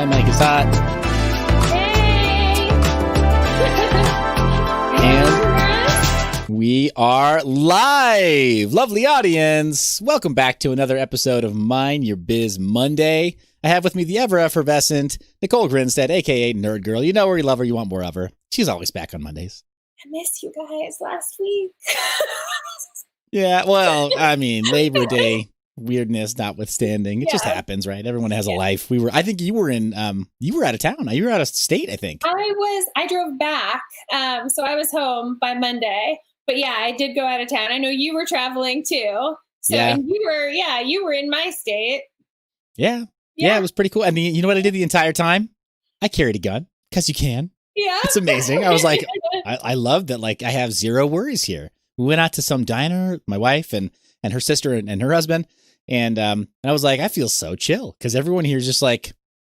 My mic is hot. Hey! And we are live. Lovely audience. Welcome back to another episode of Mine Your Biz Monday. I have with me the ever effervescent Nicole Grinstead, a.k.a. Nerd Girl. You know her, you love her, you want more of her. She's always back on Mondays. I missed you guys last week. Yeah, well, I mean, Labor Day weirdness notwithstanding, it just happens, right? Everyone has a life. I think you were you were out of town. You were out of state, I think. I drove back, so I was home by Monday. But yeah, I did go out of town. I know you were traveling too. So and you were in my state. Yeah, it was pretty cool. I mean, you know what I did the entire time? I carried a gun because you can. Yeah, it's amazing. I was like, I love that. Like, I have zero worries here. We went out to some diner, my wife and her sister and her husband. And I was like, I feel so chill because everyone here is just like,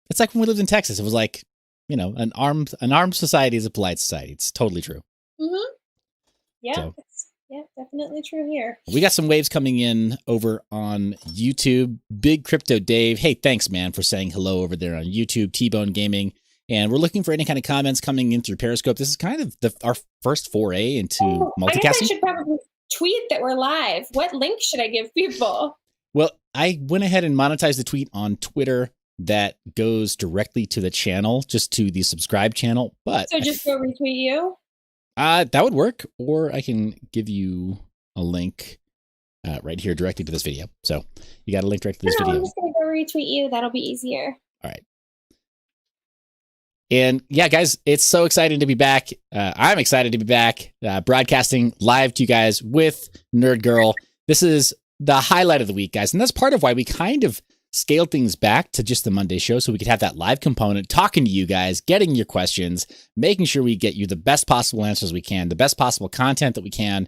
it's like when we lived in Texas. It was like, you know, an armed society is a polite society. It's totally true. Mm-hmm. Yeah, definitely true here. We got some waves coming in over on YouTube. Big Crypto Dave. Hey, thanks, man, for saying hello over there on YouTube. T-Bone Gaming. And we're looking for any kind of comments coming in through Periscope. This is kind of our first foray into multicasting. I guess I should probably tweet that we're live. What link should I give people? Well, I went ahead and monetized the tweet on Twitter that goes directly to the channel, just to the subscribe channel. But so just go retweet you? That would work. Or I can give you a link right here directly to this video. So you got a link directly to this video. I'm just going to go retweet you. That'll be easier. All right. And yeah, guys, it's so exciting to be back. I'm excited to be back broadcasting live to you guys with Nerd Girl. This is the highlight of the week, guys. And that's part of why we kind of scaled things back to just the Monday show so we could have that live component, talking to you guys, getting your questions, making sure we get you the best possible answers we can, the best possible content that we can,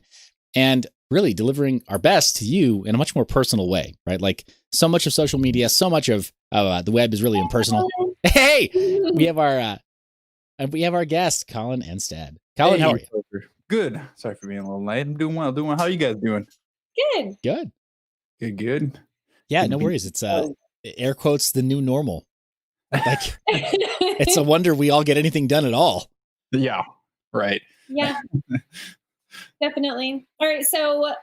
and really delivering our best to you in a much more personal way, right? Like so much of social media, so much of the web is really impersonal. Hey, we have our guest, Collin Enstad. Collin, how are you? Good. Sorry for being a little late. I'm doing well. How are you guys doing? Good. Good. Yeah, no worries. It's air quotes the new normal. Like it's a wonder we all get anything done at all. Yeah. Right. Yeah. Definitely. All right. So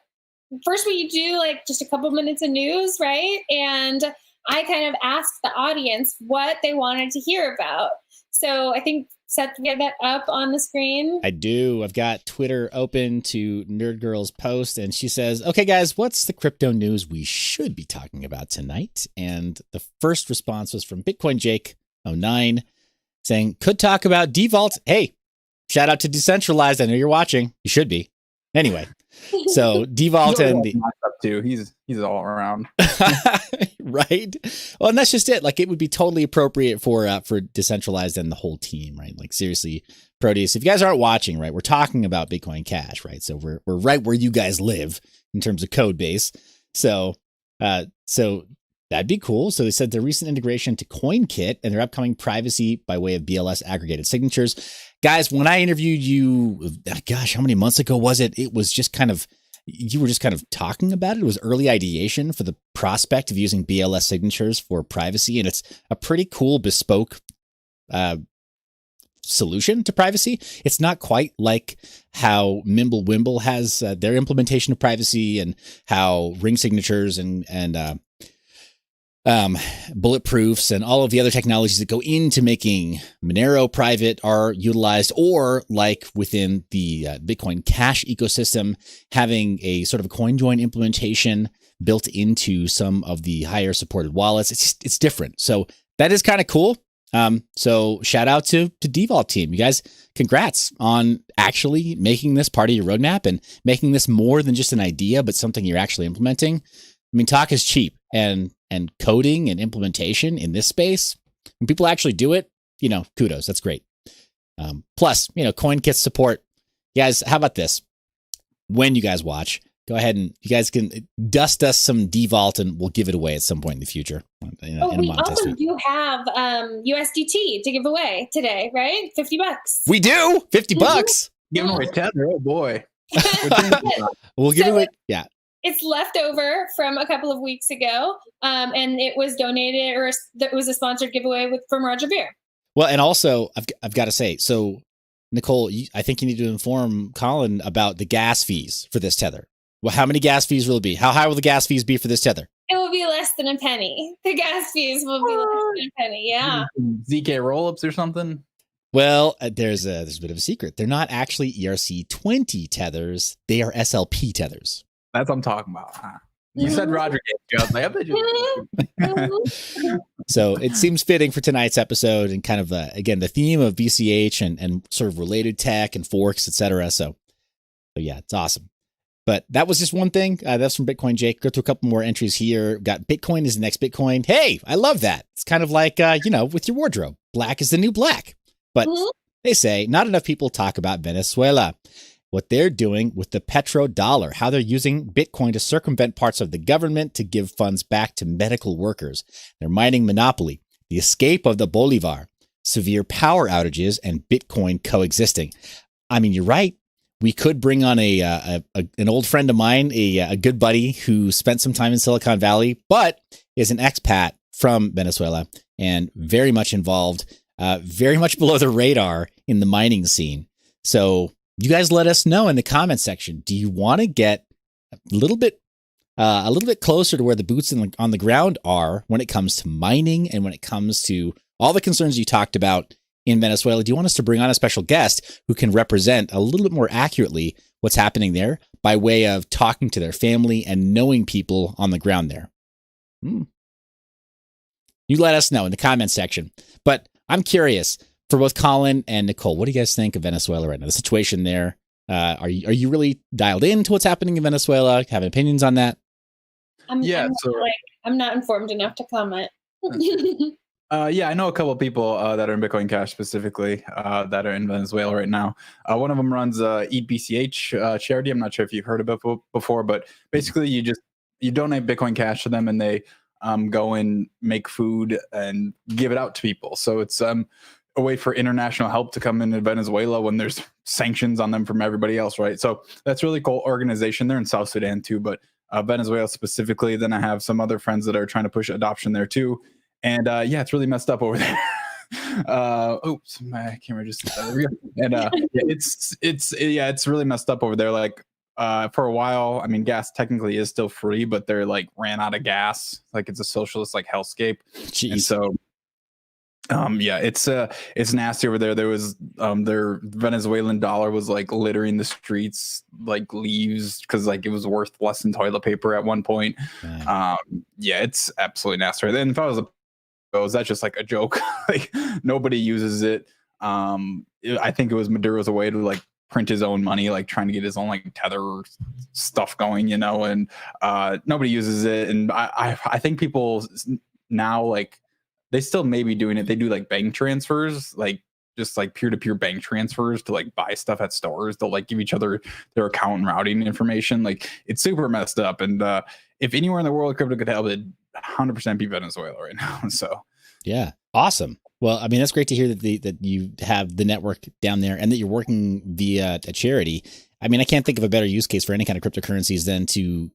first we do like just a couple minutes of news, right? And I kind of asked the audience what they wanted to hear about. So I think, Seth, you have that up on the screen? I do. I've got Twitter open to Nerd Girl's post, and she says, okay, guys, what's the crypto news we should be talking about tonight? And the first response was from Bitcoin Jake 09 saying, could talk about devault. Hey, shout out to Decentralized. I know you're watching. You should be. Anyway, so devault and too. He's all around. Right. Well, and that's just it. Like, it would be totally appropriate for Decentralized and the whole team, right? Like, seriously, Proteus, if you guys aren't watching, right, we're talking about Bitcoin Cash, right? So we're right where you guys live in terms of code base. So that'd be cool. So they said their recent integration to CoinKit and their upcoming privacy by way of BLS aggregated signatures. Guys, when I interviewed you, gosh, how many months ago was it? It was just you were just kind of talking about it. It was early ideation for the prospect of using BLS signatures for privacy. And it's a pretty cool bespoke solution to privacy. It's not quite like how Mimblewimble has their implementation of privacy and how ring signatures and bulletproofs and all of the other technologies that go into making Monero private are utilized, or like within the Bitcoin Cash ecosystem, having a sort of a CoinJoin implementation built into some of the higher supported wallets. It's different. So that is kind of cool. So shout out to Devault team. You guys, congrats on actually making this part of your roadmap and making this more than just an idea, but something you're actually implementing. I mean, talk is cheap, and coding and implementation in this space, when people actually do it, you know, kudos. That's great. Plus, you know, CoinKit support. You guys, how about this? When you guys watch, go ahead and you guys can dust us some Devault and we'll give it away at some point in the future. We also do have USDT to give away today, right? $50. We do $50. Giving away 10. Oh boy. We'll give away. Yeah. It's left over from a couple of weeks ago, and it was donated, or it was a sponsored giveaway from Roger Beer. Well, and also I've got to say, so Nicole, I think you need to inform Collin about the gas fees for this tether. Well, how many gas fees will it be? How high will the gas fees be for this tether? It will be less than a penny. The gas fees will be less than a penny. Yeah. ZK rollups or something. Well, there's a bit of a secret. They're not actually ERC20 tethers. They are SLP tethers. That's what I'm talking about. Huh? You said Roger Gage. I was like, I bet you. So it seems fitting for tonight's episode and kind of, again, the theme of BCH and sort of related tech and forks, etc. So yeah, it's awesome. But that was just one thing. That's from Bitcoin Jake. Go through a couple more entries here. Got Bitcoin is the next Bitcoin. Hey, I love that. It's kind of like, with your wardrobe. Black is the new black. But they say not enough people talk about Venezuela. What they're doing with the petrodollar, how they're using Bitcoin to circumvent parts of the government to give funds back to medical workers. Their mining monopoly, the escape of the Bolivar, severe power outages, and Bitcoin coexisting. I mean, you're right. We could bring on an old friend of mine, a good buddy who spent some time in Silicon Valley, but is an expat from Venezuela and very much involved, very much below the radar in the mining scene. So you guys let us know in the comment section. Do you want to get a little bit closer to where the boots on the ground are when it comes to mining and when it comes to all the concerns you talked about in Venezuela? Do you want us to bring on a special guest who can represent a little bit more accurately what's happening there by way of talking to their family and knowing people on the ground there? You let us know in the comment section. But I'm curious, for both Collin and Nicole, what do you guys think of Venezuela right now? The situation there. Are you really dialed into what's happening in Venezuela? Have opinions on that? I'm not informed enough to comment. Yeah, I know a couple of people that are in Bitcoin Cash specifically that are in Venezuela right now. One of them runs Eat BCH charity. I'm not sure if you've heard of it before, but basically you donate Bitcoin Cash to them and they go and make food and give it out to people. So it's a way for international help to come into Venezuela when there's sanctions on them from everybody else, right? So that's really cool organization. They're in South Sudan too, but Venezuela specifically. Then I have some other friends that are trying to push adoption there too. And yeah, it's really messed up over there. Oops, my camera just and it's really messed up over there. Like for a while, I mean, gas technically is still free, but they're like ran out of gas. Like it's a socialist like hellscape. Jeez. And so yeah, it's nasty over there. There was their Venezuelan dollar was like littering the streets like leaves because like it was worth less than toilet paper at one point. Yeah, it's absolutely nasty. And if I was that's just like a joke. Like nobody uses it. I think it was Maduro's a way to like print his own money, like trying to get his own like tether stuff going, and nobody uses it. And I think people now like they still may be doing it. They do like bank transfers, like just like peer-to-peer bank transfers to like buy stuff at stores. They'll like give each other their account and routing information. Like it's super messed up. And if anywhere in the world crypto could help, it'd 100% be Venezuela right now. So yeah, awesome. Well, I mean, that's great to hear that you have the network down there and that you're working via a charity. I mean, I can't think of a better use case for any kind of cryptocurrencies than to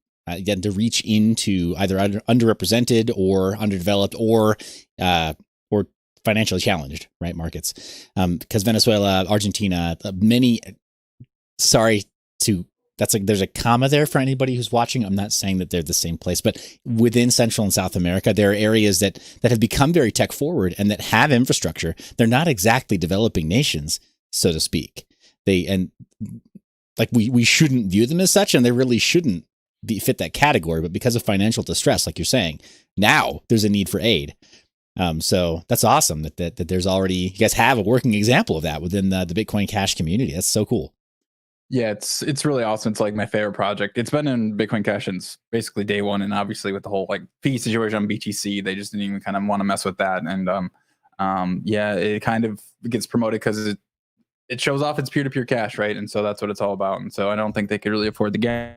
reach into either underrepresented or underdeveloped or financially challenged, right, markets. Because Venezuela, Argentina, there's a comma there for anybody who's watching. I'm not saying that they're the same place, but within Central and South America, there are areas that have become very tech forward and that have infrastructure. They're not exactly developing nations, so to speak. We shouldn't view them as such, and they really shouldn't fit that category. But because of financial distress, like you're saying, now there's a need for aid. So that's awesome that there's already, you guys have a working example of that within the Bitcoin Cash community. That's so cool. Yeah, it's really awesome. It's like my favorite project. It's been in Bitcoin Cash since basically day one, and obviously with the whole like fee situation on BTC, they just didn't even kind of want to mess with that. And yeah, it kind of gets promoted because it shows off its peer-to-peer cash, right? And so that's what it's all about. And so I don't think they could really afford the gas.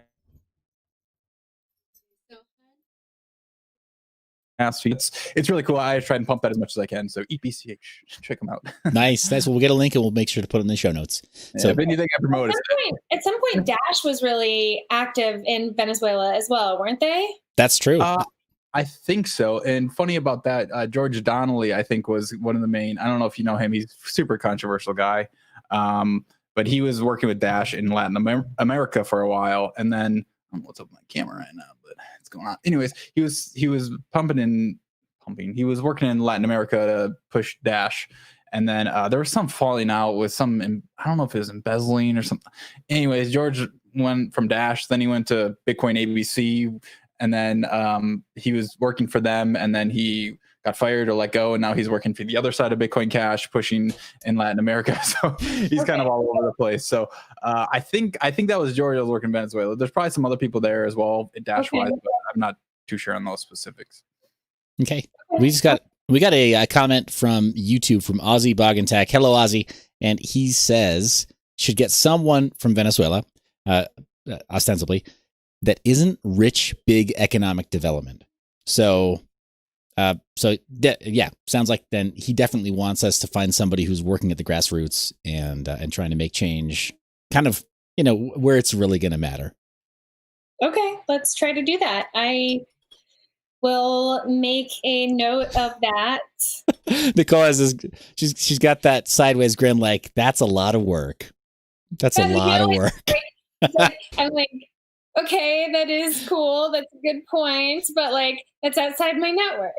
It's really cool. I try and pump that as much as I can. So eat BCH, check them out. Nice. Well, we'll get a link and we'll make sure to put it in the show notes. So if anything, I promote it. At some point, Dash was really active in Venezuela as well, weren't they? That's true. I think so. And funny about that, George Donnelly, I think, was one of the main. I don't know if you know him. He's a super controversial guy. But he was working with Dash in Latin America for a while, and then I don't know what's up with my camera right now, but it's going on. Anyways, he was pumping. He was working in Latin America to push Dash, and then there was some falling out with some. I don't know if it was embezzling or something. Anyways, George went from Dash, then he went to Bitcoin ABC, and then he was working for them, and then he got fired or let go, and now he's working for the other side of Bitcoin Cash, pushing in Latin America. So he's kind of all over the place. So I think that was George that was working in Venezuela. There's probably some other people there as well, Dash-wise, but I'm not too sure on those specifics. Okay, we got a comment from YouTube from Ozzy Boggentech. Hello, Ozzy, and he says should get someone from Venezuela, ostensibly, that isn't rich, big economic development. So sounds like then he definitely wants us to find somebody who's working at the grassroots and trying to make change, kind of, where it's really going to matter. Okay, let's try to do that. I will make a note of that. Nicole has she's got that sideways grin, like that's a lot of work. That's a lot of work. I'm like, okay, that is cool. That's a good point. But that's outside my network.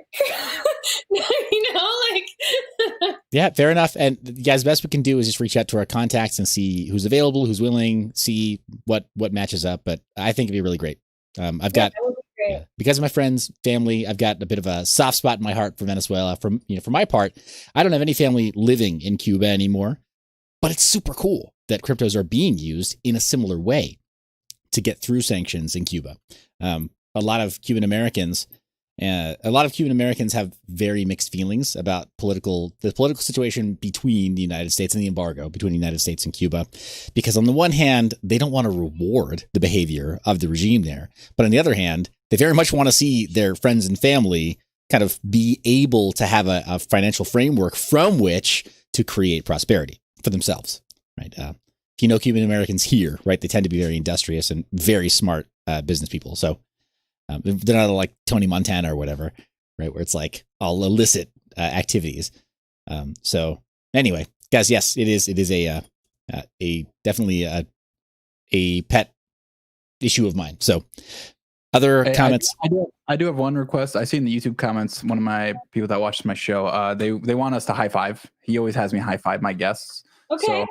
Yeah, fair enough. And guys, best we can do is just reach out to our contacts and see who's available, who's willing, see what matches up. But I think it'd be really great. I've got, because of my friends, family, I've got a bit of a soft spot in my heart for Venezuela. For my part, I don't have any family living in Cuba anymore, but it's super cool that cryptos are being used in a similar way to get through sanctions in Cuba. A lot of Cuban Americans have very mixed feelings about the political situation between the United States and the embargo between the United States and Cuba, because on the one hand, they don't want to reward the behavior of the regime there. But on the other hand, they very much want to see their friends and family kind of be able to have a financial framework from which to create prosperity for themselves, right? If Cuban Americans here, right, they tend to be very industrious and very smart business people. So they're not like Tony Montana or whatever, right, where it's like all illicit activities. So anyway, guys, yes, it is definitely a pet issue of mine. So other comments. I do have one request. I see in the YouTube comments, one of my people that watches my show, they want us to high five. He always has me high five my guests. Okay.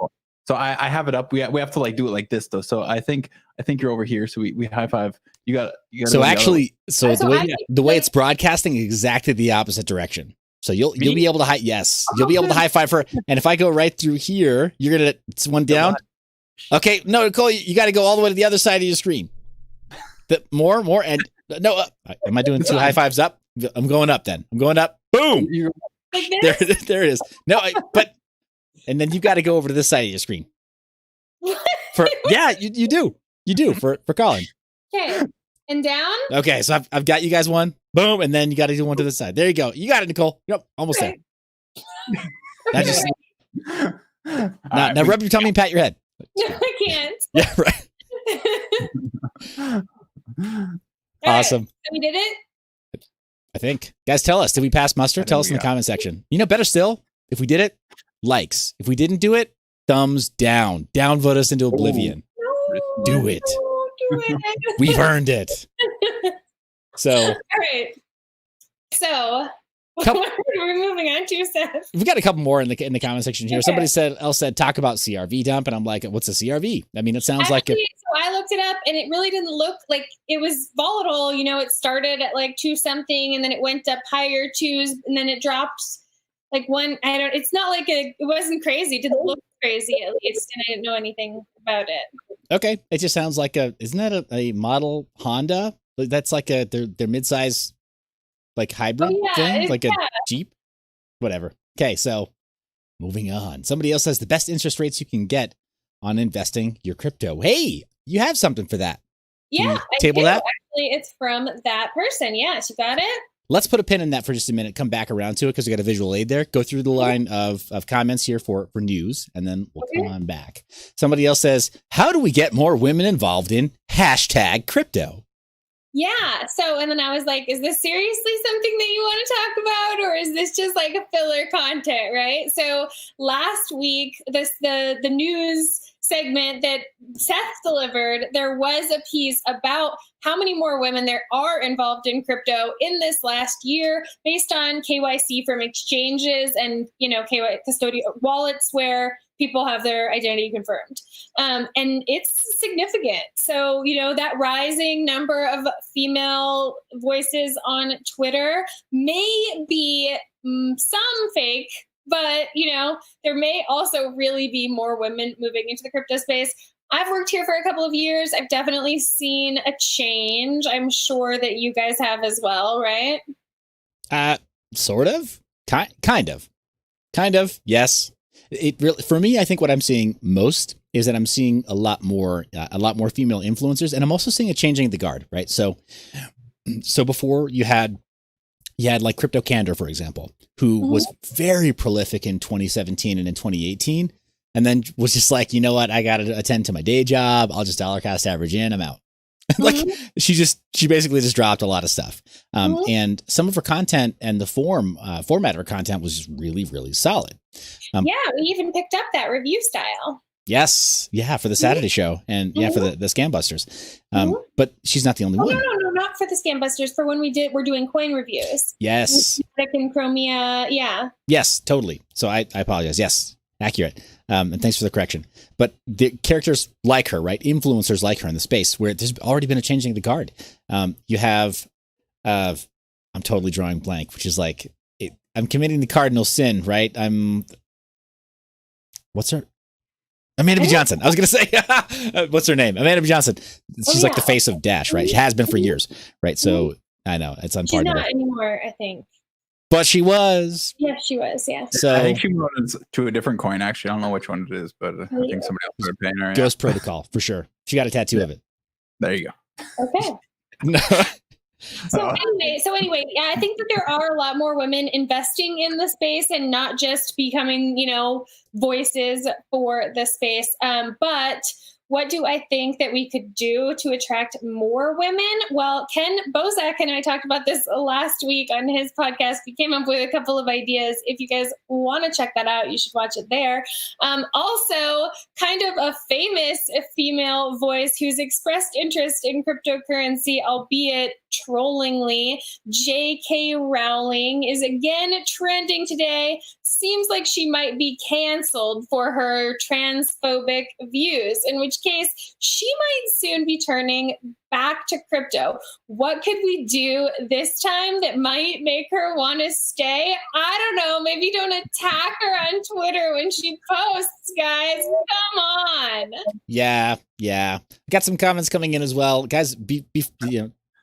So I have it up. We have to do it like this though. So I think you're over here. So we high five. You got. So actually, the way it's broadcasting is exactly the opposite direction. So you'll be able to you'll be able to high five for. And if I go right through here, you're gonna it's one down. Okay, no, Nicole, you got to go all the way to the other side of your screen. More and no. Am I doing two high fives up? I'm going up. Then I'm going up. Boom. There it is. No, but. And then you got to go over to this side of your screen. You do for Collin. Okay, and down. Okay, so I've got you guys one. Boom, and then you got to do one to the side. There you go. You got it, Nicole. Yep, almost there. Now rub your tummy and pat your head. No, I can't. Yeah, right. Awesome. Right, so we did it. I think, guys, tell us. Did we pass muster? Tell us in the comment section. Better still, if we did it. Likes. If we didn't do it, thumbs down. Downvote us into oblivion. No, do it. Do it. We've earned it. So. All right. So. What are we moving on to, Seth? We got a couple more in the comment section here. Okay. Somebody else said talk about CRV dump, and I'm like, what's a CRV? I mean, it sounds like it. So I looked it up, and it really didn't look like it was volatile. It started at 2 something, and then it went up higher 2s, and then it dropped. It's not like it wasn't crazy. It didn't look crazy, at least, and I didn't know anything about it. Okay. It just sounds like isn't that a model Honda? That's like their midsize, hybrid thing, a Jeep, whatever. Okay. So moving on. Somebody else says the best interest rates you can get on investing your crypto. Hey, you have something for that. Yeah. Table that? Actually, it's from that person. Yes. You got it? let's put a pin in that for just a minute. Come back around to it because we got a visual aid there. Go through the line of comments here for news, and then we'll come on back. Somebody else says, how do we get more women involved in #crypto? Yeah. So, and then I was like, is this seriously something that you want to talk about, or is this just like a filler content? Right. So last week, the news segment that Seth delivered, there was a piece about how many more women there are involved in crypto in this last year based on KYC from exchanges and, KYC custodial wallets where people have their identity confirmed. And it's significant. So, that rising number of female voices on Twitter may be some fake, but, there may also really be more women moving into the crypto space. I've worked here for a couple of years. I've definitely seen a change. I'm sure that you guys have as well, right? Sort of. Kind of. Yes. It really, for me, I think what I'm seeing most is that I'm seeing a lot more female influencers, and I'm also seeing a changing of the guard, right? So before you had like Crypto Candor, for example, who was very prolific in 2017 and in 2018, and then was just like, you know what, I got to attend to my day job. I'll just dollar cost average in. I'm out. Like she basically just dropped a lot of stuff. And some of her content and the format of her content was just really, really solid. We even picked up that review style. Yes. Yeah. For the Saturday show and for the Scam Busters. But she's not the only one. No, not for the Scam Busters. For when we're doing coin reviews. Yes. And Chromia. Yeah. Yes, totally. So I apologize. Yes. Accurate. And thanks for the correction. But the characters like her, right? Influencers like her in the space where there's already been a changing of the guard. You have, I'm totally drawing blank, which is like, I'm committing the cardinal sin, right? What's her? Amanda B. Johnson. I was going to say, what's her name? Amanda B. Johnson. She's like the face of Dash, right? She has been for years, right? So I know it's unpardonable. She's not anymore, I think. But she was. Yeah, she was. Yeah. So I think she moved to a different coin. Actually, I don't know which one it is, but I think somebody else started paying her. Ghost Protocol for sure. She got a tattoo of it. There you go. Okay. So anyway, yeah, I think that there are a lot more women investing in the space and not just becoming, voices for the space. But what do I think that we could do to attract more women? Well, Ken Bozak and I talked about this last week on his podcast. We came up with a couple of ideas. If you guys want to check that out, you should watch it there. Also, kind of a famous female voice who's expressed interest in cryptocurrency, albeit trollingly. J.K. Rowling is again trending today. Seems like she might be canceled for her transphobic views, in which case she might soon be turning back to crypto. What could we do this time that might make her want to stay? I don't know. Maybe don't attack her on Twitter when she posts, guys. Come on. Yeah. Got some comments coming in as well. Guys,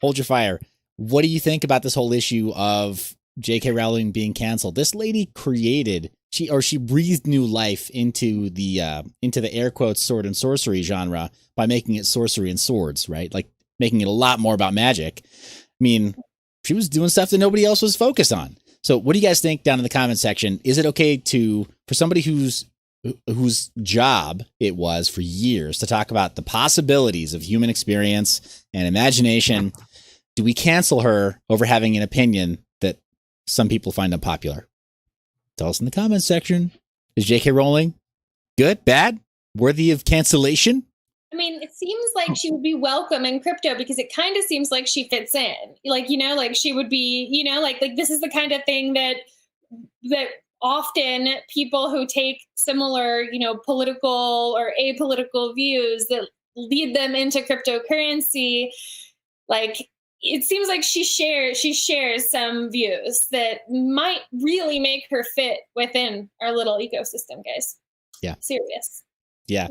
hold your fire. What do you think about this whole issue of J.K. Rowling being canceled? This lady she breathed new life into the air quotes sword and sorcery genre by making it sorcery and swords, right? Like making it a lot more about magic. I mean, she was doing stuff that nobody else was focused on. So what do you guys think down in the comment section? Is it okay for somebody whose job it was for years to talk about the possibilities of human experience and imagination, do we cancel her over having an opinion that some people find unpopular? Tell us in the comments section. Is J.K. Rowling good, bad, worthy of cancellation? I mean, it seems like she would be welcome in crypto because it kind of seems like she fits in. Like, like she would be, like this is the kind of thing that often people who take similar, political or apolitical views that lead them into cryptocurrency, like it seems like she shares some views that might really make her fit within our little ecosystem, guys. Yeah. Serious. Yeah.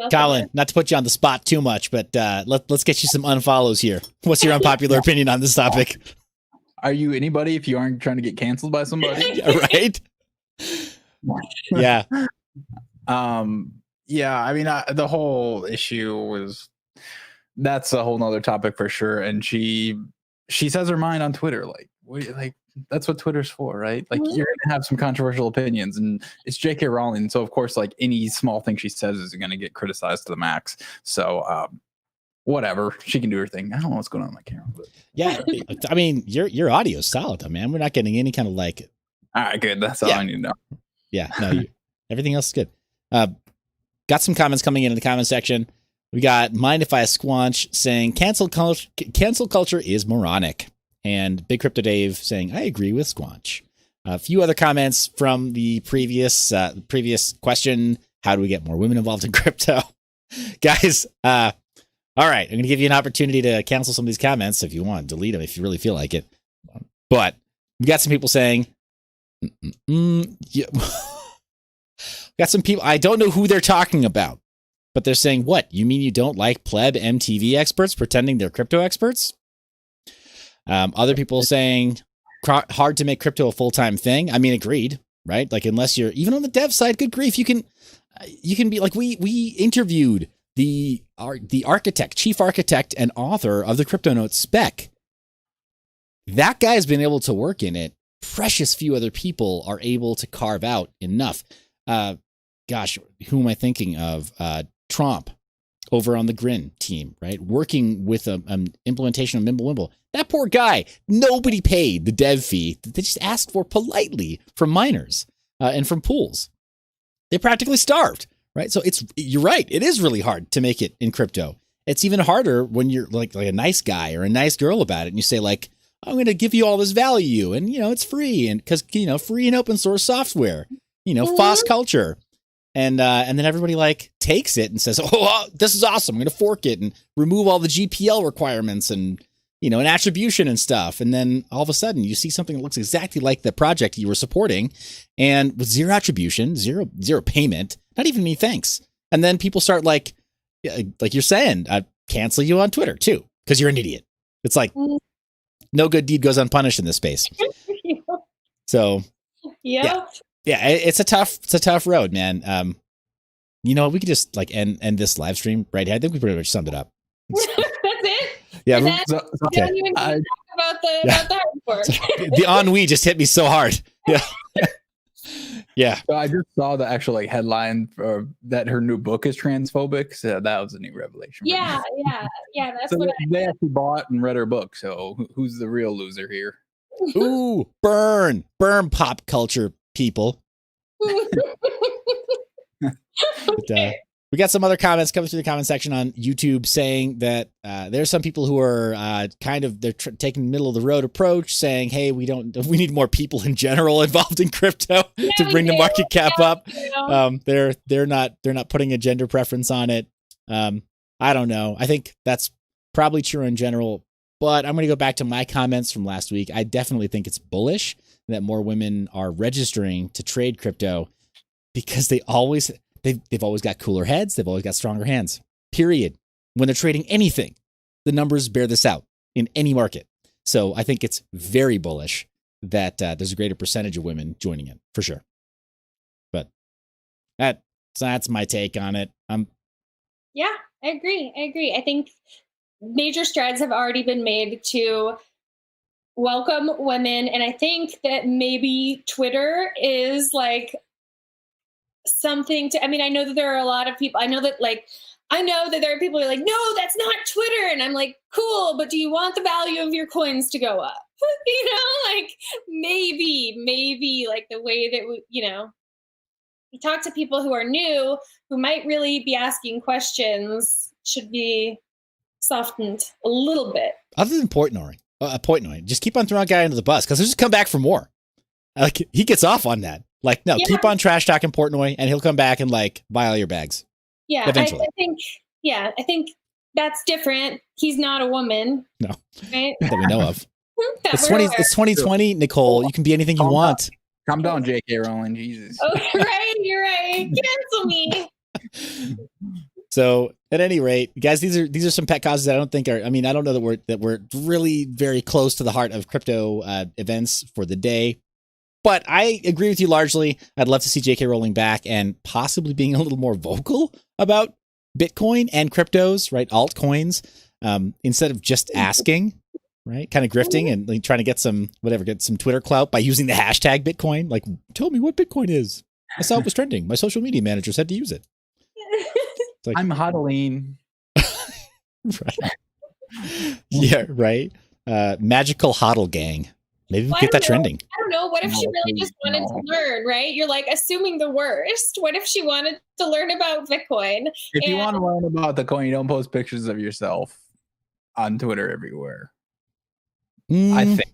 Collin, not to put you on the spot too much, but let's get you some unfollows here. What's your unpopular opinion on this topic? Are you anybody if you aren't trying to get canceled by somebody? Right? Yeah. Yeah, I mean, the whole issue that's a whole nother topic for sure. And she says her mind on Twitter. Like, like that's what Twitter's for, right? Like you're gonna have some controversial opinions, and it's J.K. Rowling, so of course, like any small thing she says is gonna get criticized to the max. So whatever, she can do her thing. I don't know what's going on with my camera, but yeah, I mean your audio is solid, though, man. We're not getting any kind of like. All right, good. That's all I need to know. Yeah, no, everything else is good. Got some comments coming in the comment section. We got Mind If I Squanch saying cancel culture is moronic. And Big Crypto Dave saying, I agree with Squanch. A few other comments from the previous question. How do we get more women involved in crypto? Guys, all right. I'm going to give you an opportunity to cancel some of these comments if you want. Delete them if you really feel like it. But we got some people saying, yeah. Got some people, I don't know who they're talking about, but they're saying, what? You mean you don't like pleb MTV experts pretending they're crypto experts? Other people saying hard to make crypto a full-time thing. I mean, agreed, right? Like, unless you're even on the dev side, good grief, you can be like, we interviewed the architect, chief architect and author of the Crypto Notes spec. That guy's been able to work in it. Precious few other people are able to carve out enough. Gosh, who am I thinking of? Trump over on the Grin team, right? Working with an implementation of Mimblewimble. That poor guy, nobody paid the dev fee that they just asked for politely from miners and from pools. They practically starved, right? So you're right. It is really hard to make it in crypto. It's even harder when you're like a nice guy or a nice girl about it. And you say like, I'm going to give you all this value and, it's free and because, free and open source software, FOSS culture. And then everybody like takes it and says, oh, this is awesome. I'm going to fork it and remove all the GPL requirements and, an attribution and stuff. And then all of a sudden you see something that looks exactly like the project you were supporting and with zero attribution, zero payment, not even any thanks. And then people start like you're saying, cancel you on Twitter too, because you're an idiot. It's like no good deed goes unpunished in this space. So yeah, it's a tough road, man. We could just like end this live stream right here. I think we pretty much summed it up. That's it. Yeah. We don't even talk about the hard part. The ennui just hit me so hard. Yeah. Yeah. So I just saw the actual like headline that her new book is transphobic. So that was a new revelation. Yeah. That's so what they actually bought and read her book. So who's the real loser here? Ooh, burn pop culture people. But, we got some other comments coming through the comment section on YouTube saying that there's some people who are they're taking middle of the road approach, saying, "Hey, we need more people in general involved in crypto to bring the market cap up." They're not putting a gender preference on it. I don't know. I think that's probably true in general, but I'm going to go back to my comments from last week. I definitely think it's bullish that more women are registering to trade crypto because they've always got cooler heads. They've always got stronger hands, period. When they're trading anything, the numbers bear this out in any market. So I think it's very bullish that there's a greater percentage of women joining it for sure. But that's my take on it. Yeah, I agree. I think major strides have already been made to welcome women. And I think that maybe Twitter is like something to, I know that there are a lot of people, I know that there are people who are like, no, that's not Twitter. And I'm like, cool, but do you want the value of your coins to go up? Maybe like the way that we talk to people who are new, who might really be asking questions, should be softened a little bit. Other than Portnoy, just keep on throwing a guy under the bus because he'll just come back for more. Like he gets off on that. Like, no, keep on trash talking Portnoy and he'll come back and like buy all your bags. Yeah, eventually. I think that's different. He's not a woman. No, right? That we know of. It's 2020, Nicole. You can be anything you want. Calm down, J.K. Rowling. Jesus. Oh, you're right. Cancel me. So at any rate, guys, these are some pet causes that I don't think are. I don't know that we're really very close to the heart of crypto events for the day. But I agree with you largely. I'd love to see J.K. Rowling back and possibly being a little more vocal about Bitcoin and cryptos, right? Altcoins, instead of just asking. right? Kind of grifting and like, trying to get some Twitter clout by using the hashtag Bitcoin. Like, tell me what Bitcoin is. I saw it was trending. My social media manager said to use it. It's like, I'm hodling. Right. Yeah, right. Magical hodl gang. Maybe we'll get that trending. I don't know. What if she really just wanted to learn, right? You're like assuming the worst. What if she wanted to learn about Bitcoin? If you want to learn about the coin, you don't post pictures of yourself on Twitter everywhere. I think.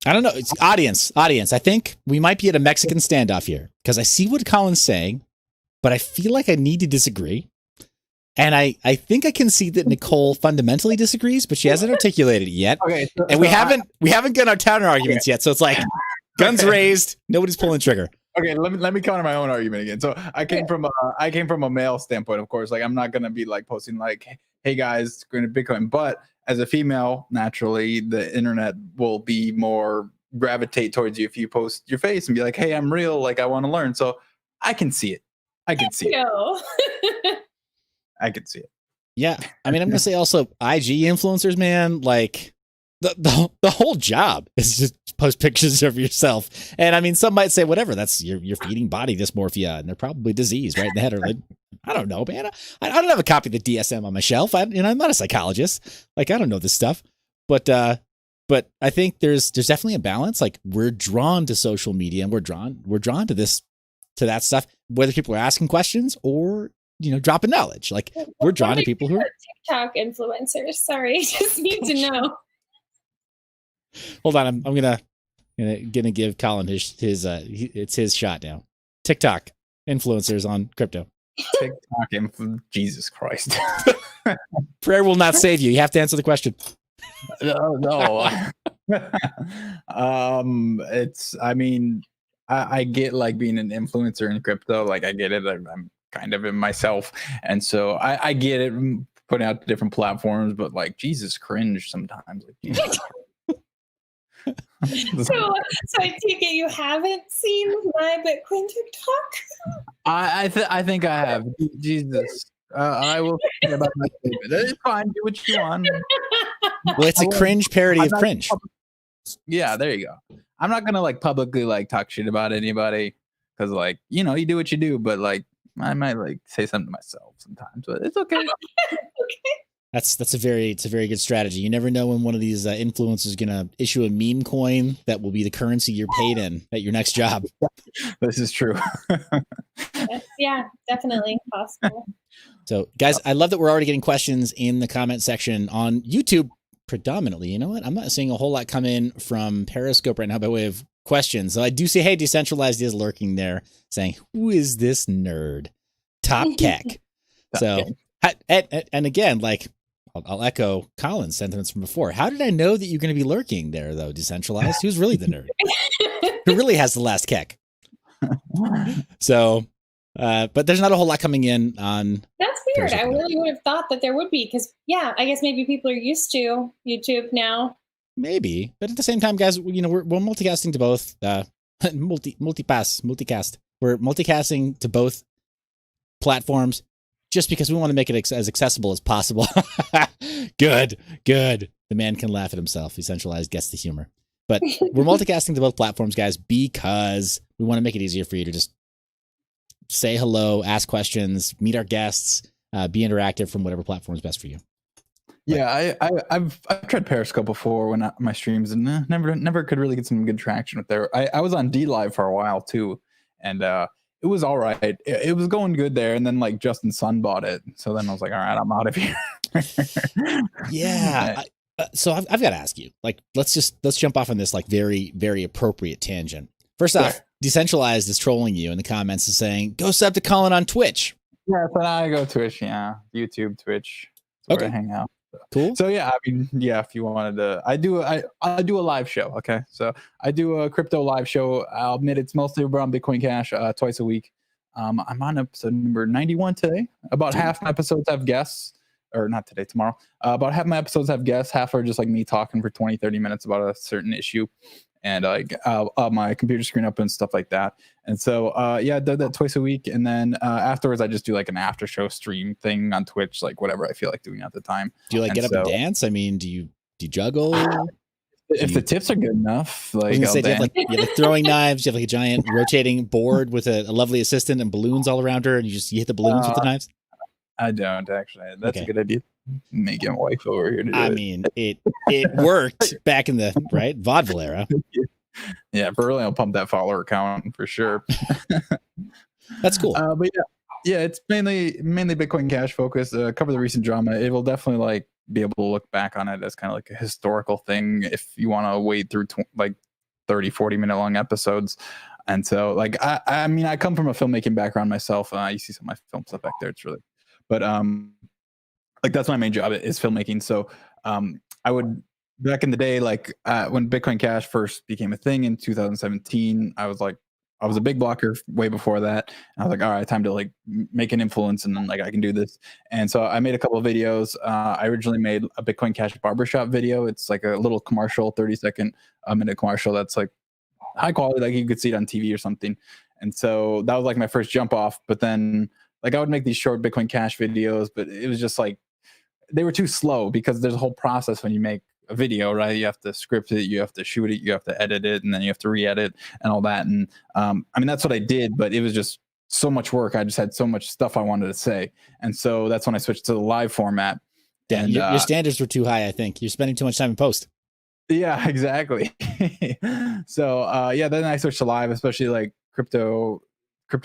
I don't know. It's audience. I think we might be at a Mexican standoff here because I see what Colin's saying, but I feel like I need to disagree. And I think I can see that Nicole fundamentally disagrees, but she hasn't articulated it yet. Okay, and we haven't gotten our counter arguments yet. So it's like guns raised, nobody's pulling trigger. Okay, let me counter my own argument again. So I came from a male standpoint, of course. Like I'm not gonna be like posting like, hey guys, going to Bitcoin. But as a female, naturally, the internet will be more gravitate towards you if you post your face and be like, hey, I'm real, like I want to learn. So I can see it. I can see it. I can see it. Yeah. I mean, I'm going to say also IG influencers, man, like the whole job is just post pictures of yourself. And I mean, some might say, whatever, that's you're feeding body dysmorphia and they're probably diseased right in the head. Or like, I don't know, man. I don't have a copy of the DSM on my shelf. I'm not a psychologist. Like, I don't know this stuff. But I think there's definitely a balance. Like we're drawn to social media and we're drawn to that stuff, whether people are asking questions or, dropping knowledge. Like we're drawn to people who are TikTok influencers. Sorry, just need to know. Hold on, I'm gonna give Collin his it's his shot now. TikTok influencers on crypto. Jesus Christ. Prayer will not save you. You have to answer the question. No. I get like being an influencer in crypto. Like I get it. I'm kind of in myself. And so I get it putting out different platforms, but like Jesus cringe sometimes. Like Jesus. So I take it you haven't seen my Bitcoin TikTok? I think I have. Jesus. I will think about my statement. It's fine. Do what you want. Well, it's a cringe parody of cringe. Yeah, there you go. I'm not gonna like publicly like talk shit about anybody because like you do what you do, but like I might like say something to myself sometimes, but it's okay. Okay. That's a very good strategy. You never know when one of these influencers is gonna issue a meme coin that will be the currency you're paid in at your next job. This is true. Yeah, definitely possible. So, guys, I love that we're already getting questions in the comment section on YouTube. Predominantly, you know what? I'm not seeing a whole lot come in from Periscope right now by way of questions. So I do see, hey, Decentralized is lurking there saying, who is this nerd? Top Keck. So, and again, like, I'll echo Colin's sentiments from before. How did I know that you're going to be lurking there, though, Decentralized? Who's really the nerd? Who really has the last Keck? So, but there's not a whole lot coming in on. That's weird. I really would have thought that there would be because, yeah, I guess maybe people are used to YouTube now. Maybe, but at the same time, guys, we're multicasting to both. Multicast. We're multicasting to both platforms just because we want to make it as accessible as possible. Good. The man can laugh at himself. Decentralized gets the humor. But we're multicasting to both platforms, guys, because we want to make it easier for you to just say hello, ask questions, meet our guests, be interactive from whatever platform is best for you. Yeah, I've tried Periscope before when my streams and never could really get some good traction with there. I was on D Live for a while too, and it was all right. It was going good there, and then like Justin Sun bought it, so then I was like, all right, I'm out of here. Yeah. So I've got to ask you, like, let's jump off on this like very, very appropriate tangent. First off, Decentralized is trolling you in the comments and saying, go sub to Collin on Twitch. Yeah, but I go Twitch, yeah. YouTube, Twitch. That's where I hang out. Cool. So yeah, I mean, yeah, if you wanted to, I do a live show. Okay. So I do a crypto live show. I'll admit it's mostly around Bitcoin Cash, twice a week. I'm on episode number 91 today. About half my episodes have guests. Or not today, tomorrow. About half my episodes have guests. Half are just like me talking for 20, 30 minutes about a certain issue. And like my computer screen up and stuff like that. And so, yeah, I do that twice a week. And then afterwards, I just do like an after show stream thing on Twitch, like whatever I feel like doing at the time. Do you like get up and dance? I mean, do you Do you juggle? If the tips are good enough, I was like, gonna say, do you have like throwing knives? Do you have like a giant rotating board with a lovely assistant and balloons all around her, and you hit the balloons with the knives? I don't actually. That's Okay. a good idea. May get my wife over here to do I it. mean, it worked back in the vaudeville era. Yeah, Burley will pump that follower count for sure. That's cool. But yeah, it's mainly Bitcoin Cash focused. Cover the recent drama. It will definitely like be able to look back on it as kind of like a historical thing if you want to wade through like 30-40 minute long episodes. And so like I mean, I come from a filmmaking background myself. You see some of my film stuff back there. It's really, but like that's my main job is filmmaking. So I would back in the day, like when Bitcoin Cash first became a thing in 2017, I was a big blocker way before that. And I was like, all right, time to like make an influence, and then like I can do this. And so I made a couple of videos. I originally made a Bitcoin Cash barbershop video. It's like a little commercial, 30-second minute commercial that's like high quality, like you could see it on TV or something. And so that was like my first jump off. But then like I would make these short Bitcoin Cash videos, but it was just like they were too slow because there's a whole process when you make a video, right? You have to script it, you have to shoot it, you have to edit it, and then you have to re-edit and all that. And I mean, that's what I did, but it was just so much work. I just had so much stuff I wanted to say. And so that's when I switched to the live format. And your standards were too high, I think. You're spending too much time in post. Yeah, exactly. So yeah, then I switched to live, especially like crypto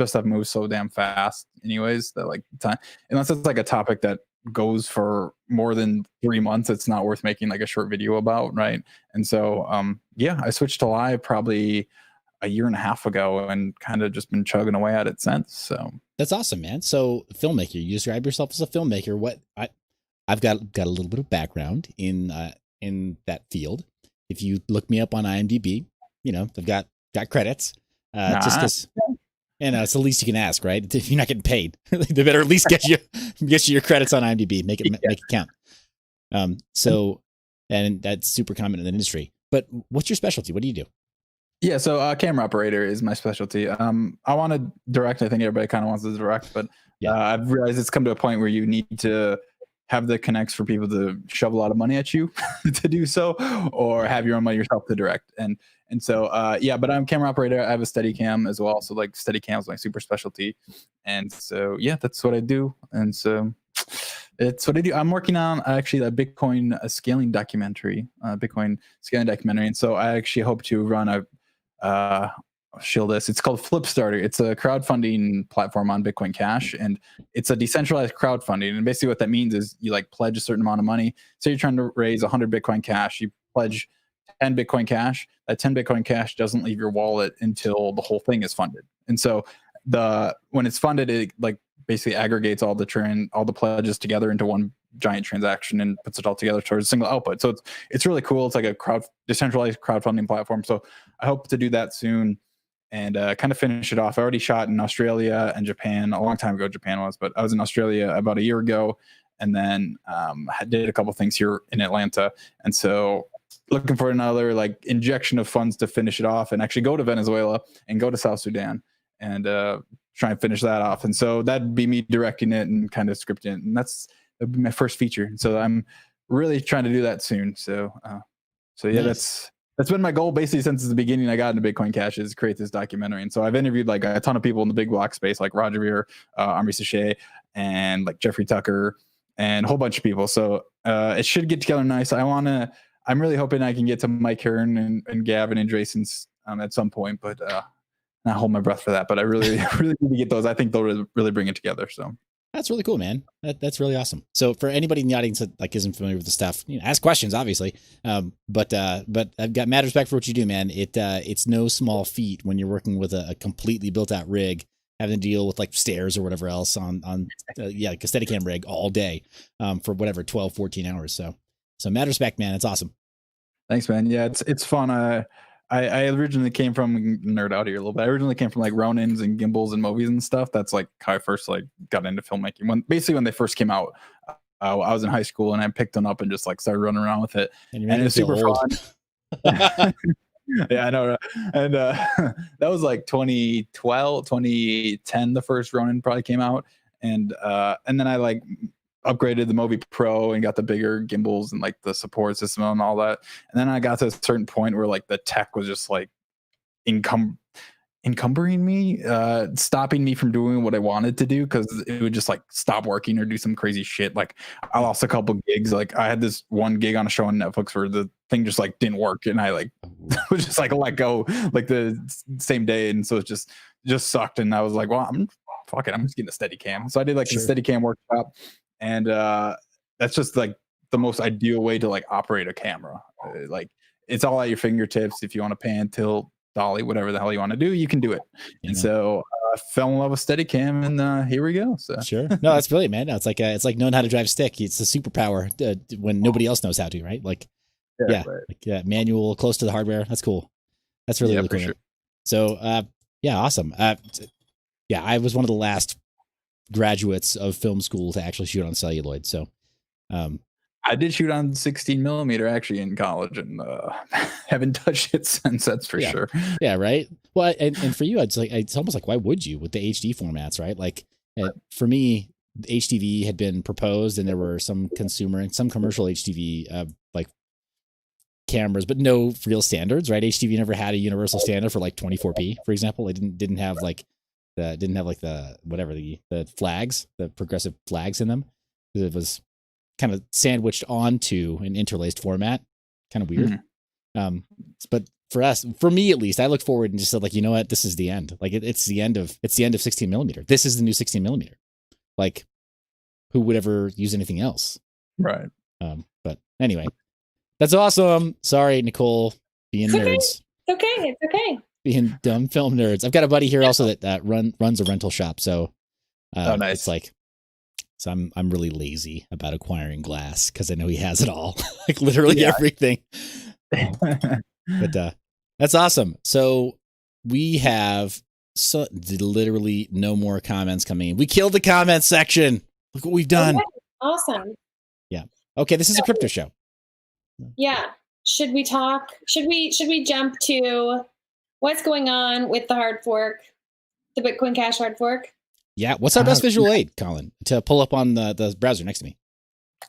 stuff moves so damn fast anyways that like time, unless it's like a topic that goes for more than 3 months, it's not worth making like a short video about, right? And so yeah, I switched to live probably a year and a half ago and kind of just been chugging away at it since. So that's awesome, man. So filmmaker, you describe yourself as a filmmaker. What I've got a little bit of background in that field. If you look me up on IMDb, you know, I've got credits. Just because, you know, it's the least you can ask, right? If you're not getting paid, they better at least get you your credits on IMDb, make it count. So, and that's super common in the industry. But what's your specialty? What do you do? Yeah, so camera operator is my specialty. I want to direct. I think everybody kind of wants to direct, but I've realized it's come to a point where you need to have the connects for people to shove a lot of money at you to do so, or have your own money yourself to direct. And so, yeah, but I'm camera operator. I have a Steadicam as well. So like Steadicam is my super specialty. And so, yeah, that's what I do. And so it's what I do. I'm working on actually a Bitcoin scaling documentary, And so I actually hope to run it's called Flipstarter. It's a crowdfunding platform on Bitcoin Cash, and it's a decentralized crowdfunding. And basically what that means is you like pledge a certain amount of money. So you're trying to raise 100 Bitcoin Cash. You pledge 10 Bitcoin Cash. That 10 Bitcoin Cash doesn't leave your wallet until the whole thing is funded. And so when it's funded, it like basically aggregates all the pledges together into one giant transaction and puts it all together towards a single output. So it's really cool. It's like a decentralized crowdfunding platform. So I hope to do that soon and kind of finish it off. I already shot in Australia and Japan a long time ago. Japan was, but I was in Australia about a year ago, and then I did a couple things here in Atlanta. And so looking for another like injection of funds to finish it off and actually go to Venezuela and go to South Sudan and try and finish that off. And so that'd be me directing it and kind of scripting it. And that'd be my first feature. And so I'm really trying to do that soon. So yeah, nice. That's been my goal basically since the beginning I got into Bitcoin Cash is create this documentary. And so I've interviewed like a ton of people in the big block space, like Roger Ver, Omri and like Jeffrey Tucker and a whole bunch of people. So it should get together nice. I'm really hoping I can get to Mike Hearn and Gavin and Drayson's at some point, but not hold my breath for that. But I really, really need to get those. I think they'll really bring it together. So that's really cool, man. That's really awesome. So for anybody in the audience that like isn't familiar with the stuff, you know, ask questions, obviously. But I've got mad respect for what you do, man. It's no small feat when you're working with a completely built out rig, having to deal with like stairs or whatever else on like a Steadicam rig all day for whatever 12, 14 hours. So mad respect, man. It's awesome. Thanks, man. Yeah, it's fun. I originally came from nerd out here a little bit. I originally came from like Ronins and gimbals and movies and stuff. That's like how I first like got into filmmaking. When they first came out, I was in high school and I picked them up and just like started running around with it. And it was super fun. Yeah, I know. And that was like 2012, 2010. The first Ronin probably came out, and then I like upgraded the Movi Pro and got the bigger gimbals and like the support system and all that. And then I got to a certain point where like the tech was just like encumbering me, stopping me from doing what I wanted to do, because it would just like stop working or do some crazy shit. Like I lost a couple gigs. Like I had this one gig on a show on Netflix where the thing just like didn't work, and I like was just like let go like the same day, and so it just sucked. And I was like, well, I'm just getting a Steadicam. So I did like the Steadicam workshop, and that's just like the most ideal way to like operate a camera. Like it's all at your fingertips. If you want to pan, tilt, dolly, whatever the hell you want to do, you can do it. And so I fell in love with Steadicam, and here we go. So sure, no, that's brilliant, man. No, it's like knowing how to drive stick. It's a superpower when nobody else knows how to, right? Like manual, close to the hardware. That's cool. That's really cool. Sure. So awesome. I was one of the last graduates of film school to actually shoot on celluloid. So I did shoot on 16 millimeter actually in college, and haven't touched it since. That's for sure. Yeah, right. Well, and for you, it's almost like, why would you with the HD formats, right? Like for me, HTV had been proposed, and there were some consumer and some commercial HTV like cameras, but no real standards, right? HTV never had a universal standard for like 24p, for example. It didn't have the flags, the progressive flags in them. It was kind of sandwiched onto an interlaced format, kind of weird. But for me at least, I look forward and just said, like, you know what, this is the end. Like it's the end of 16 millimeter. This is the new 16 millimeter. Like, who would ever use anything else? Right. But anyway, that's awesome. Sorry, Nicole, being nerds. It's okay. Being dumb film nerds. I've got a buddy here also that runs a rental shop. So nice. It's like, so I'm really lazy about acquiring glass because I know he has it all, like literally everything. But that's awesome. So we have literally no more comments coming in. We killed the comments section. Look what we've done. Okay. Awesome. Yeah. Okay. This is a crypto show. Yeah. Should we jump to what's going on with the hard fork, the Bitcoin Cash hard fork? Yeah. What's our best visual aid, Colin, to pull up on the browser next to me?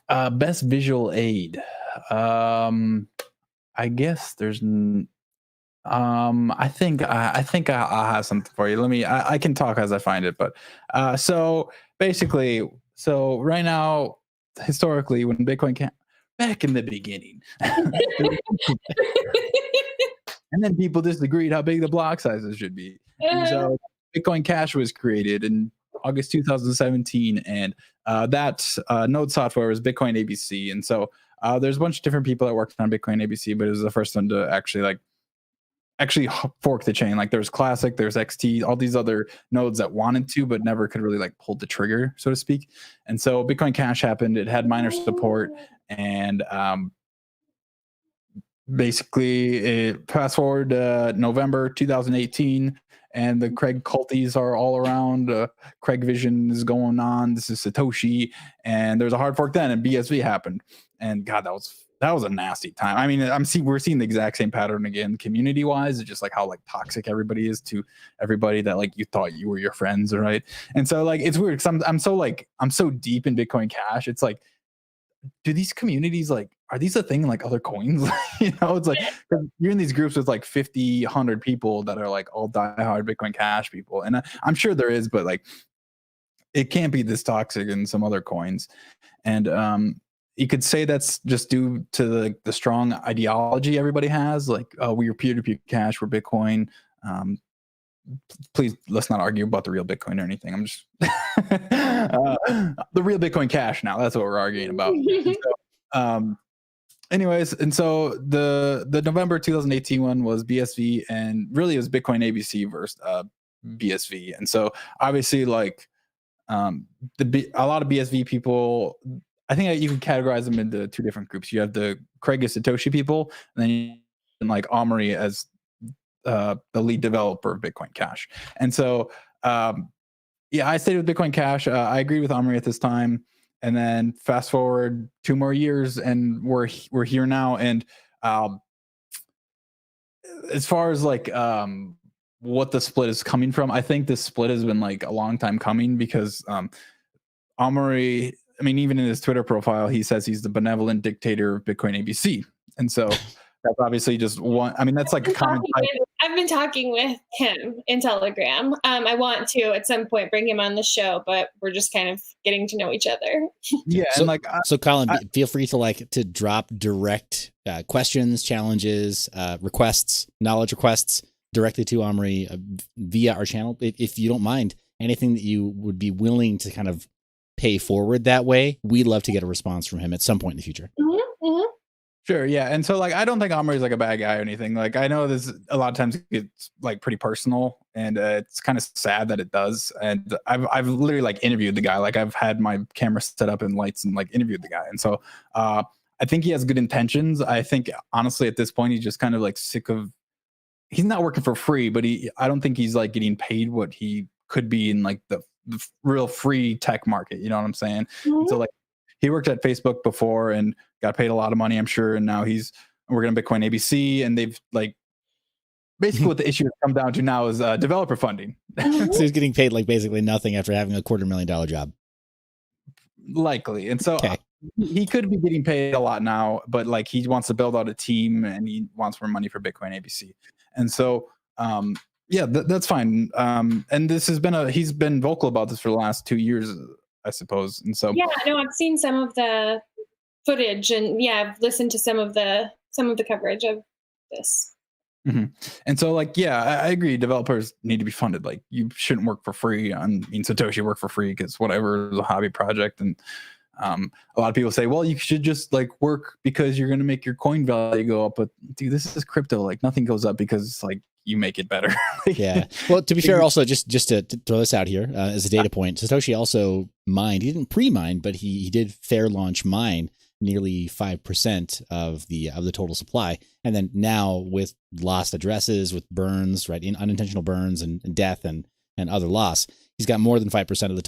Best visual aid. I guess there's. I think I'll have something for you. I can talk as I find it, but so basically, right now, historically, when Bitcoin back in the beginning, and then people disagreed how big the block sizes should be. And so Bitcoin Cash was created in August 2017, and that node software was Bitcoin ABC. And so there's a bunch of different people that worked on Bitcoin ABC, but it was the first one to actually fork the chain. Like there's Classic, there's XT, all these other nodes that wanted to but never could really like pull the trigger, so to speak. And so Bitcoin Cash happened. It had miner support, and basically it fast forward November 2018, and the Craig culties are all around. Craig Vision is going on. This is Satoshi, and there's a hard fork then, and BSV happened. And God, that was a nasty time. I mean, we're seeing the exact same pattern again, community wise. It's just like how like toxic everybody is to everybody that like you thought you were your friends, right? And so like it's weird because I'm so deep in Bitcoin Cash. It's like, do these communities like, are these a thing like other coins? You know, it's like you're in these groups with like 50, 100 people that are like all diehard Bitcoin Cash people, and I'm sure there is, but like it can't be this toxic in some other coins. And you could say that's just due to the strong ideology everybody has, like we're peer-to-peer cash, we're Bitcoin. Please, let's not argue about the real Bitcoin or anything. I'm just the real Bitcoin Cash now. That's what we're arguing about. Anyways, and so the November 2018 one was BSV, and really it was Bitcoin ABC versus BSV. And so obviously like a lot of BSV people, I think you can categorize them into two different groups. You have the Craig is Satoshi people, and then you have like Omri as the lead developer of Bitcoin Cash. And so I stayed with Bitcoin Cash. I agreed with Omri at this time. And then fast forward 2 more years, and we're here now. And as far as like what the split is coming from, I think this split has been like a long time coming, because Omri I mean, even in his Twitter profile, he says he's the benevolent dictator of Bitcoin ABC. And so that's obviously just one. I mean, that's like a common type. I've been talking with him in Telegram. I want to at some point bring him on the show, but we're just kind of getting to know each other. Yeah, so, and like so Collin, feel free to drop direct questions, challenges, requests, knowledge requests directly to Omri via our channel, if you don't mind. Anything that you would be willing to kind of pay forward that way, we'd love to get a response from him at some point in the future. Mm-hmm, mm-hmm. Sure, yeah, and so like I don't think Omri is like a bad guy or anything. Like I know this a lot of times it's like pretty personal, and it's kind of sad that it does. And I've literally like interviewed the guy. Like I've had my camera set up and lights and like interviewed the guy. And so I think he has good intentions. I think honestly at this point he's just kind of like sick of. He's not working for free, but I don't think he's like getting paid what he could be in like the real free tech market. You know what I'm saying? Mm-hmm. So like he worked at Facebook before and got paid a lot of money, I'm sure. And now he's working on Bitcoin ABC, and they've like basically what the issue has come down to now is developer funding. So he's getting paid like basically nothing after having a $250,000 job. Likely. And so he could be getting paid a lot now, but like he wants to build out a team and he wants more money for Bitcoin ABC. And so, yeah, that's fine. And this has been he's been vocal about this for the last 2 years, I suppose. And so, yeah, no, I've seen some of the footage, and yeah, I've listened to some of the coverage of this. Mm-hmm. And so, like, yeah, I agree. Developers need to be funded. Like, you shouldn't work for free. I mean, Satoshi work for free because whatever is a hobby project. And a lot of people say, well, you should just like work because you're going to make your coin value go up. But dude, this is crypto. Like, nothing goes up because like you make it better. Yeah. Well, to be fair, also just to throw this out here as a data point, Satoshi also mined. He didn't pre-mine, but he did fair launch mine nearly 5% of the total supply. And then now with lost addresses, with burns, right, in unintentional burns and death and other loss, he's got more than 5% of the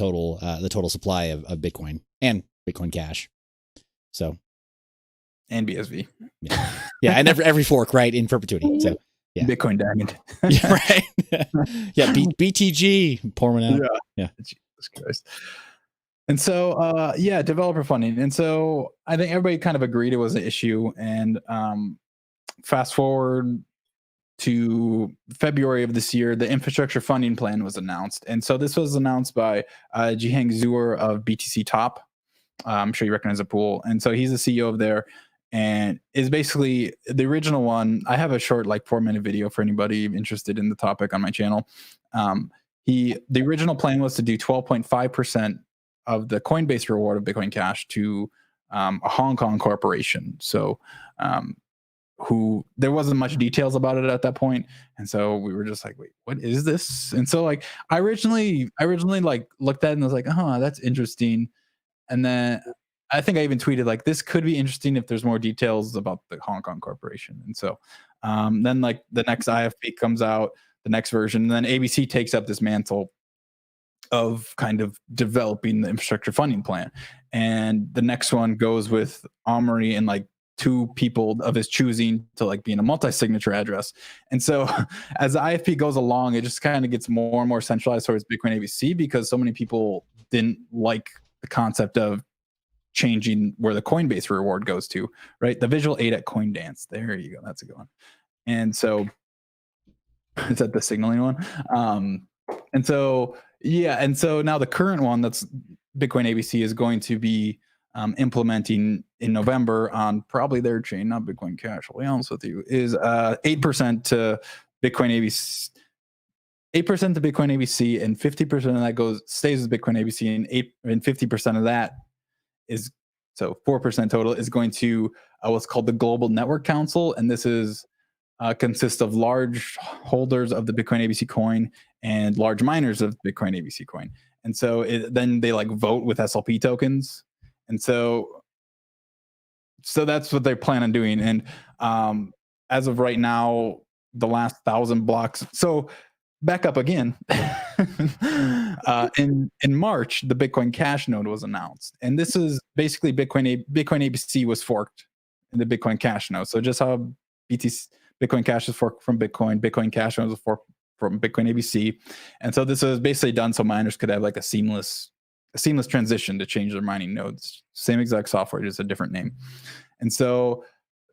total supply of Bitcoin and Bitcoin Cash. So, and BSV. Yeah, and every fork, right, in perpetuity. So, yeah. Bitcoin Diamond. Yeah, right. Yeah, BTG, pour one out. Yeah. Jesus Christ. And so, yeah, developer funding. And so I think everybody kind of agreed it was an issue. And fast forward to February of this year, the infrastructure funding plan was announced. And so this was announced by Jihang Zhuer of BTC Top. I'm sure you recognize the pool. And so he's the CEO of there, and is basically the original one. I have a short, like 4-minute video for anybody interested in the topic on my channel. The original plan was to do 12.5% of the Coinbase reward of Bitcoin Cash to a Hong Kong corporation. So who there wasn't much details about it at that point. And so we were just like, wait, what is this? And so like I originally like looked at it and was like, oh, that's interesting. And then I think I even tweeted like, this could be interesting if there's more details about the Hong Kong corporation. And so then like the next IFP comes out, the next version, and then ABC takes up this mantle of kind of developing the infrastructure funding plan. And the next one goes with Omri and like 2 people of his choosing to like be in a multi-signature address. And so as the IFP goes along, it just kind of gets more and more centralized towards Bitcoin ABC because so many people didn't like the concept of changing where the Coinbase reward goes to, right? The visual aid at Coin Dance. There you go. That's a good one. And so is that the signaling one? And so, yeah. And so now the current one that's Bitcoin ABC is going to be implementing in November on probably their chain, not Bitcoin Cash, I'll be honest with you, is 8% to Bitcoin ABC. 8% to Bitcoin ABC, and 50% of that stays with Bitcoin ABC, and 50% of that is, so 4% total is going to what's called the Global Network Council, and this is consists of large holders of the Bitcoin ABC coin and large miners of Bitcoin ABC coin. And so then they like vote with SLP tokens, and so that's what they plan on doing. And as of right now, the last 1,000 blocks. So back up again. In March, the Bitcoin Cash node was announced, and this is basically Bitcoin ABC was forked in the Bitcoin Cash node. So just how Bitcoin Cash is forked from Bitcoin Cash node was forked from Bitcoin ABC, and so this was basically done so miners could have like a seamless a seamless transition to change their mining nodes. Same exact software, just a different name. And so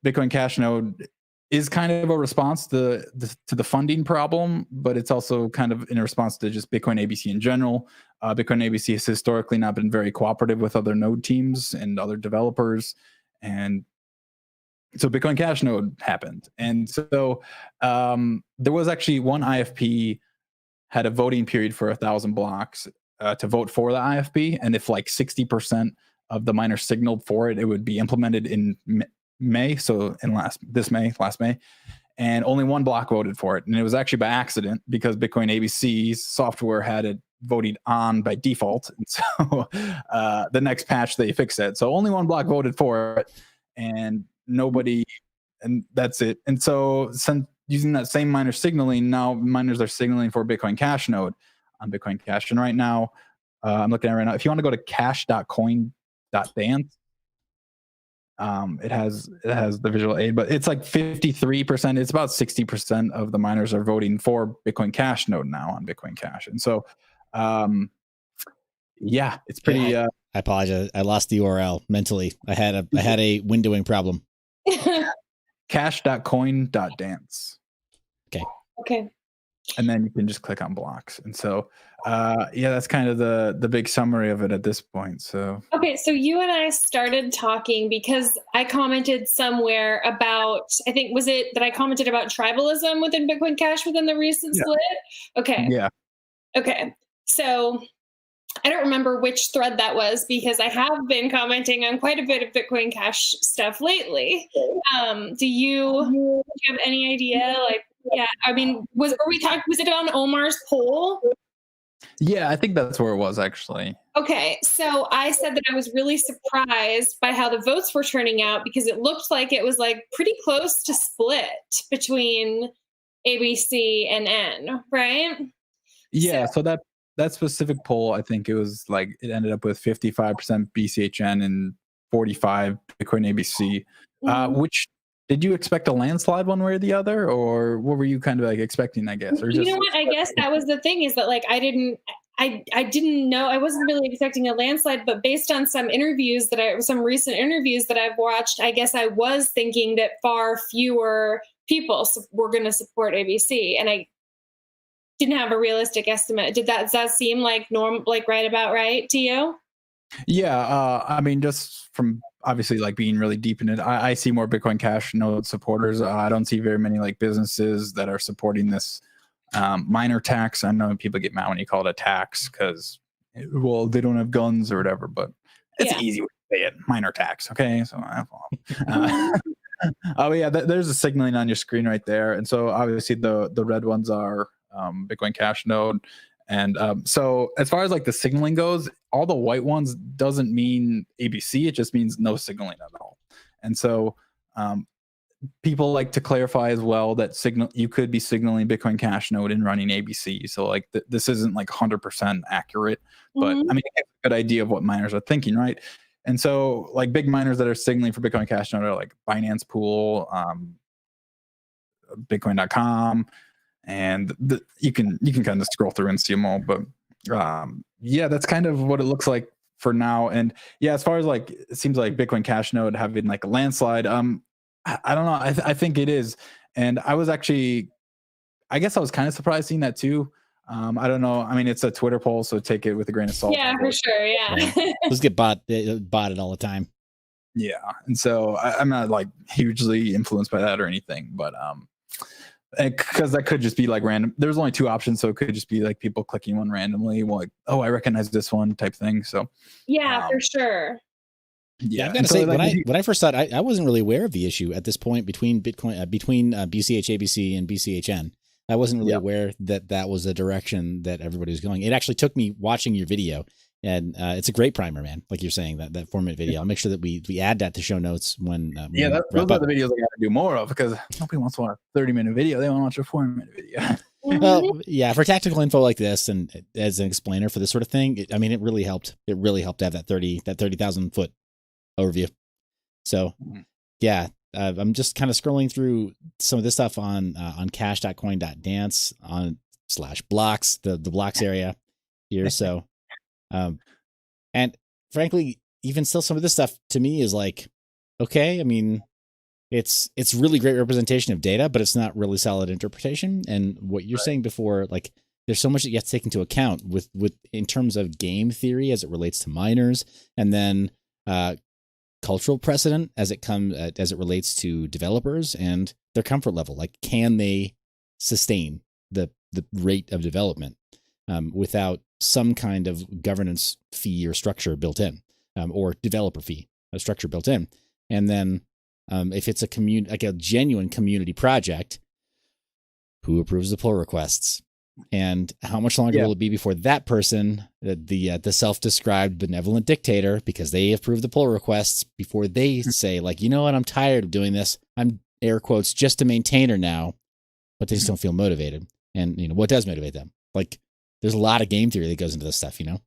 Bitcoin Cash node is kind of a response to the funding problem, but it's also kind of in response to just Bitcoin ABC in general. Bitcoin ABC has historically not been very cooperative with other node teams and other developers. And so Bitcoin Cash node happened. And so there was actually one IFP had a voting period for 1,000 blocks to vote for the IFP. And if like 60% of the miners signaled for it, it would be implemented in May. So in last May, and only one block voted for it. And it was actually by accident because Bitcoin ABC's software had it voted on by default. And so the next patch they fixed it. So only one block voted for it and nobody, and that's it. And so since using that same miner signaling, now miners are signaling for Bitcoin Cash node on Bitcoin Cash. And right now, I'm looking at it right now. If you want to go to cash.coin.dance, it has the visual aid, but it's like 53%. It's about 60% of the miners are voting for Bitcoin Cash node now on Bitcoin Cash. And so, yeah, it's pretty. I apologize. I lost the URL mentally. I had a windowing problem. Cash.coin.dance. Okay. And then you can just click on blocks. And so, yeah, that's kind of the big summary of it at this point. So, okay. So you and I started talking because I commented somewhere about, I think, was it that I commented about tribalism within Bitcoin Cash within the recent split? Okay. Yeah. Okay. So I don't remember which thread that was because I have been commenting on quite a bit of Bitcoin Cash stuff lately. Do you have any idea? Like, yeah, I mean, was it on Omar's poll? Yeah, I think that's where it was actually. Okay, so I said that I was really surprised by how the votes were turning out because it looked like it was like pretty close to split between ABC and N, right? Yeah, so that specific poll, I think it was like it ended up with 55% BCHN and 45 Bitcoin ABC. Which did you expect a landslide one way or the other, or what were you kind of like expecting? I guess, or you know what? I guess that was the thing is that like I didn't know. I wasn't really expecting a landslide, but based on some recent interviews that I've watched, I guess I was thinking that far fewer people were going to support ABC, and I didn't have a realistic estimate. Does that seem like right about right to you? Yeah, I mean, just from obviously like being really deep in it, I see more Bitcoin Cash node supporters. I don't see very many like businesses that are supporting this miner tax. I know people get mad when you call it a tax because, well, they don't have guns or whatever, but it's an easy way to say it, miner tax. Okay, so oh yeah, there's a signaling on your screen right there, and so obviously the red ones are Bitcoin Cash node. And so as far as like the signaling goes, all the white ones doesn't mean ABC. It just means no signaling at all. And so people like to clarify as well that you could be signaling Bitcoin Cash node and running ABC. So like this isn't like 100% accurate, but I mean, it's a good idea of what miners are thinking, right? And so like big miners that are signaling for Bitcoin Cash node are like Binance Pool, Bitcoin.com. And you can kind of scroll through and see them all, but yeah, that's kind of what it looks like for now. And yeah, as far as like it seems like Bitcoin Cash node having like a landslide, I don't know. I think it is, and I guess I was kind of surprised seeing that too. I don't know. I mean, it's a Twitter poll, so take it with a grain of salt. Yeah, for sure. Yeah, let's get botted all the time. Yeah, and so I'm not like hugely influenced by that or anything, but because that could just be like random. There's only two options, so it could just be like people clicking one randomly, like, oh, I recognize this one type thing. So yeah, for sure. Yeah, I've got to say, when I first saw it, I wasn't really aware of the issue at this point between Bitcoin, between BCH ABC and BCHN. I wasn't really aware that was the direction that everybody was going. It actually took me watching your video, and it's a great primer, man. Like you're saying, that 4-minute video. I'll make sure that we add that to show notes when. Those are the videos I got to do more of because nobody wants to watch a 30-minute video. They want to watch a 4-minute video. Well, yeah, for tactical info like this, and as an explainer for this sort of thing, it really helped. It really helped to have that 30,000 foot overview. So, yeah. I'm just kind of scrolling through some of this stuff on cash.coin.dance on /blocks, the blocks area here. So, And frankly, even still, some of this stuff to me is like, okay, I mean, it's really great representation of data, but it's not really solid interpretation. And what you're saying before, like, there's so much that you have to take into account with in terms of game theory as it relates to miners, and then cultural precedent as it relates to developers and their comfort level. Like, can they sustain the rate of development without some kind of governance fee or structure built in, or developer fee or structure built in? And then if it's a genuine community project, who approves the pull requests? And how much longer will it be before that person, the self-described benevolent dictator, because they approve the pull requests, before they say, like, you know what, I'm tired of doing this. I'm, air quotes, just a maintainer now, but they just don't feel motivated. And, you know, what does motivate them? Like, there's a lot of game theory that goes into this stuff, you know?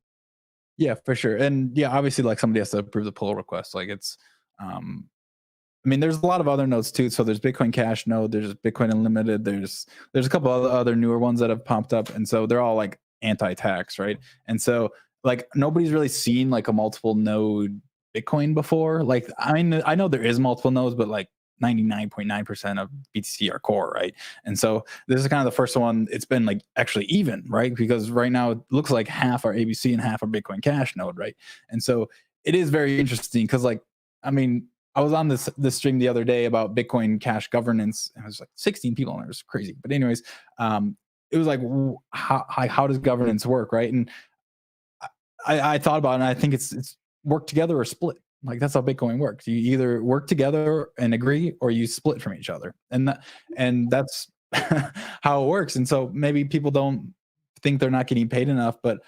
Yeah, for sure. And yeah, obviously, like, somebody has to approve the pull request. Like, it's, I mean, there's a lot of other nodes too. So there's Bitcoin Cash node, there's Bitcoin Unlimited, there's a couple other newer ones that have popped up, and so they're all like anti-tax, right? And so, like, nobody's really seen like a multiple node Bitcoin before. Like, I know there is multiple nodes, but like 99.9% of BTC are core, right? And so this is kind of the first one. It's been like actually even, right? Because right now it looks like half are ABC and half are Bitcoin Cash node, right? And so it is very interesting because, like, I mean, I was on this stream the other day about Bitcoin Cash governance. And it was like 16 people, and it was crazy. But anyways, it was like, how does governance work, right? And I thought about it, and I think it's work together or split. Like, that's how Bitcoin works. You either work together and agree, or you split from each other, and that's how it works. And so maybe people don't think they're not getting paid enough, but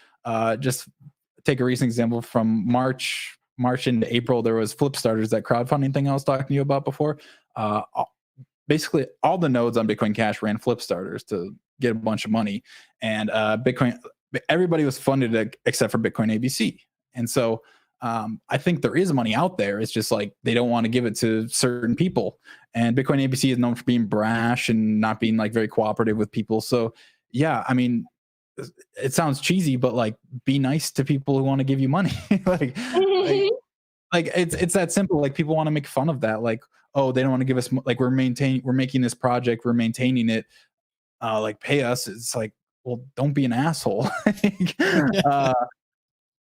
just take a recent example from March into April. There was Flip Starters, that crowdfunding thing I was talking to you about before. Basically, all the nodes on Bitcoin Cash ran Flip Starters to get a bunch of money, and everybody was funded except for Bitcoin ABC. And so I think there is money out there. It's just like they don't want to give it to certain people. And Bitcoin ABC is known for being brash and not being like very cooperative with people. So yeah, I mean, it sounds cheesy, but like, be nice to people who want to give you money. like it's that simple. Like, people want to make fun of that. Like, oh, they don't want to give us, like, we're making this project, we're maintaining it, like, pay us. It's like, well, don't be an asshole.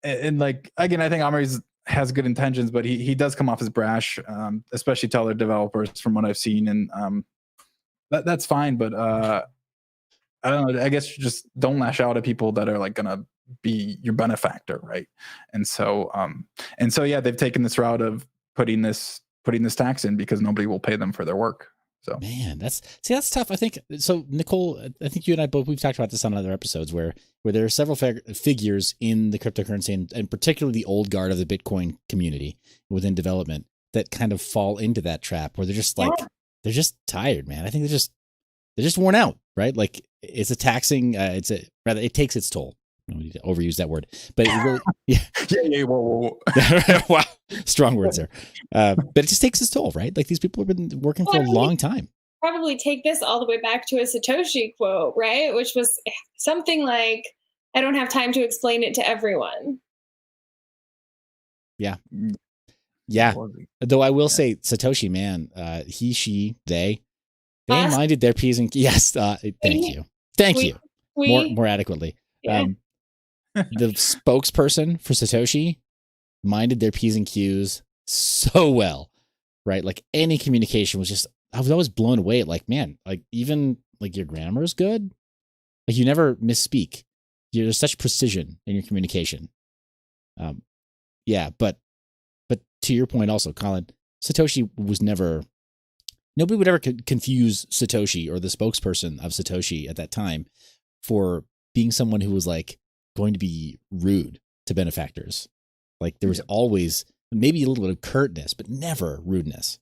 And like, again, I think Omri has good intentions, but he does come off as brash, especially to other developers from what I've seen. And that's fine, but I don't know. I guess you just don't lash out at people that are like gonna be your benefactor, right? And so yeah, they've taken this route of putting this tax in because nobody will pay them for their work. So, man, that's tough. I think so. Nicole, I think you and I both, we've talked about this on other episodes where there are several figures in the cryptocurrency and particularly the old guard of the Bitcoin community within development that kind of fall into that trap where they're just like, they're just tired, man. I think they're just worn out, right? Like, it's a taxing, it takes its toll. I don't need to overuse that word, but it really, yeah, whoa. Wow, strong words there. But it just takes its toll, right? Like, these people have been working for a long time. Probably take this all the way back to a Satoshi quote, right? Which was something like, I don't have time to explain it to everyone. Yeah. Though I will say, Satoshi, man, he, she, they minded their P's and Q's. Yes. Thank you. More adequately. Yeah. The spokesperson for Satoshi minded their P's and Q's so well, right? Like, any communication was just, I was always blown away at, like, man, like, even like, your grammar is good. Like, you never misspeak. There's such precision in your communication. But to your point also, Collin, Satoshi was nobody would ever confuse Satoshi or the spokesperson of Satoshi at that time for being someone who was like going to be rude to benefactors. Like, there was always maybe a little bit of curtness, but never rudeness.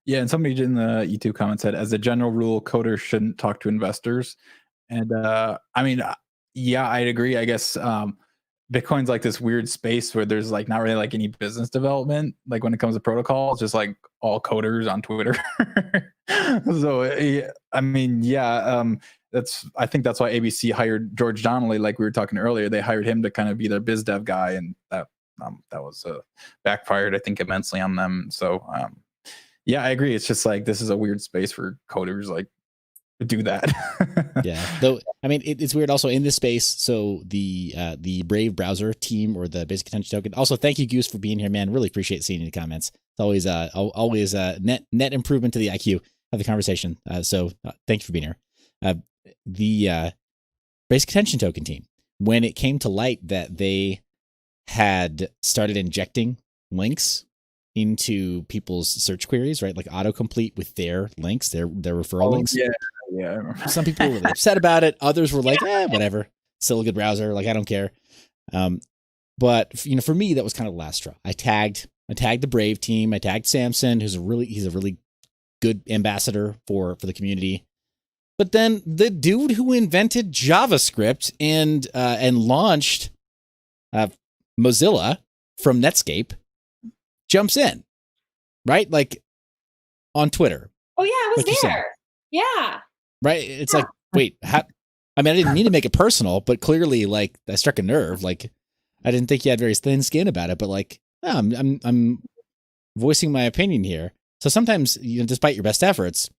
Yeah, and somebody in the YouTube comment said, as a general rule, coders shouldn't talk to investors. And I mean, yeah, I'd agree. I guess Bitcoin's like this weird space where there's like not really like any business development. Like, when it comes to protocol, it's just like all coders on Twitter. So I mean, yeah, I think that's why ABC hired George Donnelly, like we were talking earlier. They hired him to kind of be their biz dev guy, and that was backfired, I think, immensely on them. So yeah, I agree. It's just like this is a weird space for coders like to do that. Yeah, though I mean it's weird also in this space. So the Brave browser team or the basic attention token. Also, thank you Goose for being here, man. Really appreciate seeing the comments. It's always net improvement to the IQ of the conversation. So thank you for being here. The basic attention token team, when it came to light that they had started injecting links into people's search queries, right? Like autocomplete with their links, their referral links. Yeah. Some people were really upset about it. Others were like, whatever. Still a good browser. Like, I don't care. But for me, that was kind of the last straw. I tagged the Brave team. I tagged Samson, he's a really good ambassador for the community. But then the dude who invented JavaScript and launched Mozilla from Netscape jumps in, right? Like on Twitter. Oh yeah, I was there. Yeah. Right. It's like, wait, how? I mean, I didn't mean to make it personal, but clearly, like, I struck a nerve. Like, I didn't think you had very thin skin about it, but like, I'm voicing my opinion here. So sometimes, despite your best efforts,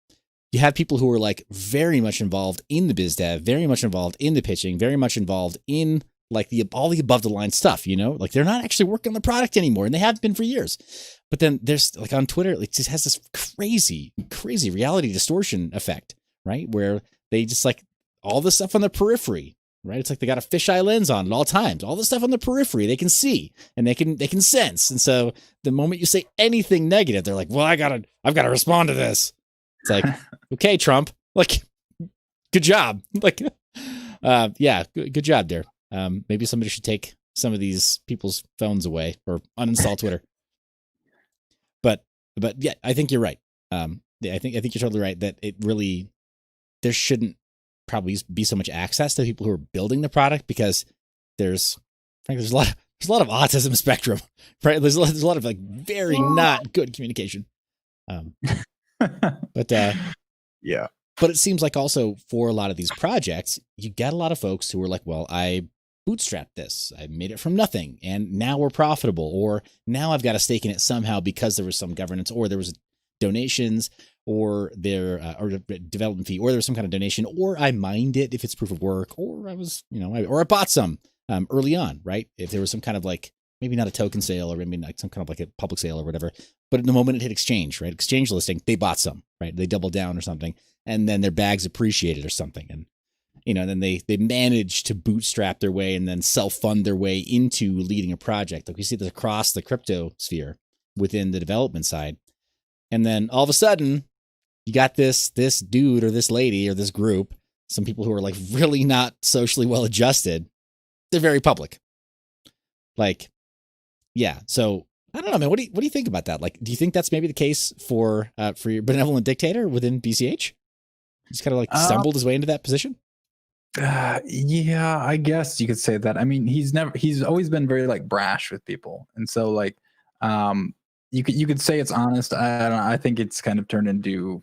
you have people who are like very much involved in the biz dev, very much involved in the pitching, very much involved in like all the above the line stuff, like they're not actually working on the product anymore, and they have been for years. But then there's like on Twitter, it just has this crazy reality distortion effect, right? Where they just like all the stuff on the periphery, right? It's like they got a fisheye lens on at all times. All the stuff on the periphery they can see and they can sense. And so the moment you say anything negative, they're like, well, I've got to respond to this. It's like, okay, Trump, like, good job. Like, yeah, good job there. Maybe somebody should take some of these people's phones away or uninstall Twitter. But yeah, I think you're right. I think you're totally right that there shouldn't probably be so much access to people who are building the product, because there's a lot of autism spectrum, right? There's a lot of like very not good communication. But yeah. But it seems like also for a lot of these projects, you get a lot of folks who are like, well, I bootstrapped this, I made it from nothing, and now we're profitable, or now I've got a stake in it somehow because there was some governance, or there was donations, or or development fee, or there was some kind of donation, or I mined it if it's proof of work, or I was, or I bought some early on, right? If there was some kind of like, maybe not a token sale, or maybe like some kind of like a public sale or whatever, but in the moment it hit exchange, right? Exchange listing, they bought some, right? They doubled down or something, and then their bags appreciated or something. And, then they managed to bootstrap their way and then self-fund their way into leading a project. Like we see this across the crypto sphere within the development side. And then all of a sudden you got this dude or this lady or this group, some people who are like really not socially well adjusted. They're very public. Like, yeah. So I don't know, man. What do you think about that? Like, do you think that's maybe the case for your benevolent dictator within BCH? He's kind of like stumbled his way into that position. Yeah, I guess you could say that. I mean, he's always been very like brash with people, and so like, you could say it's honest. I think it's kind of turned into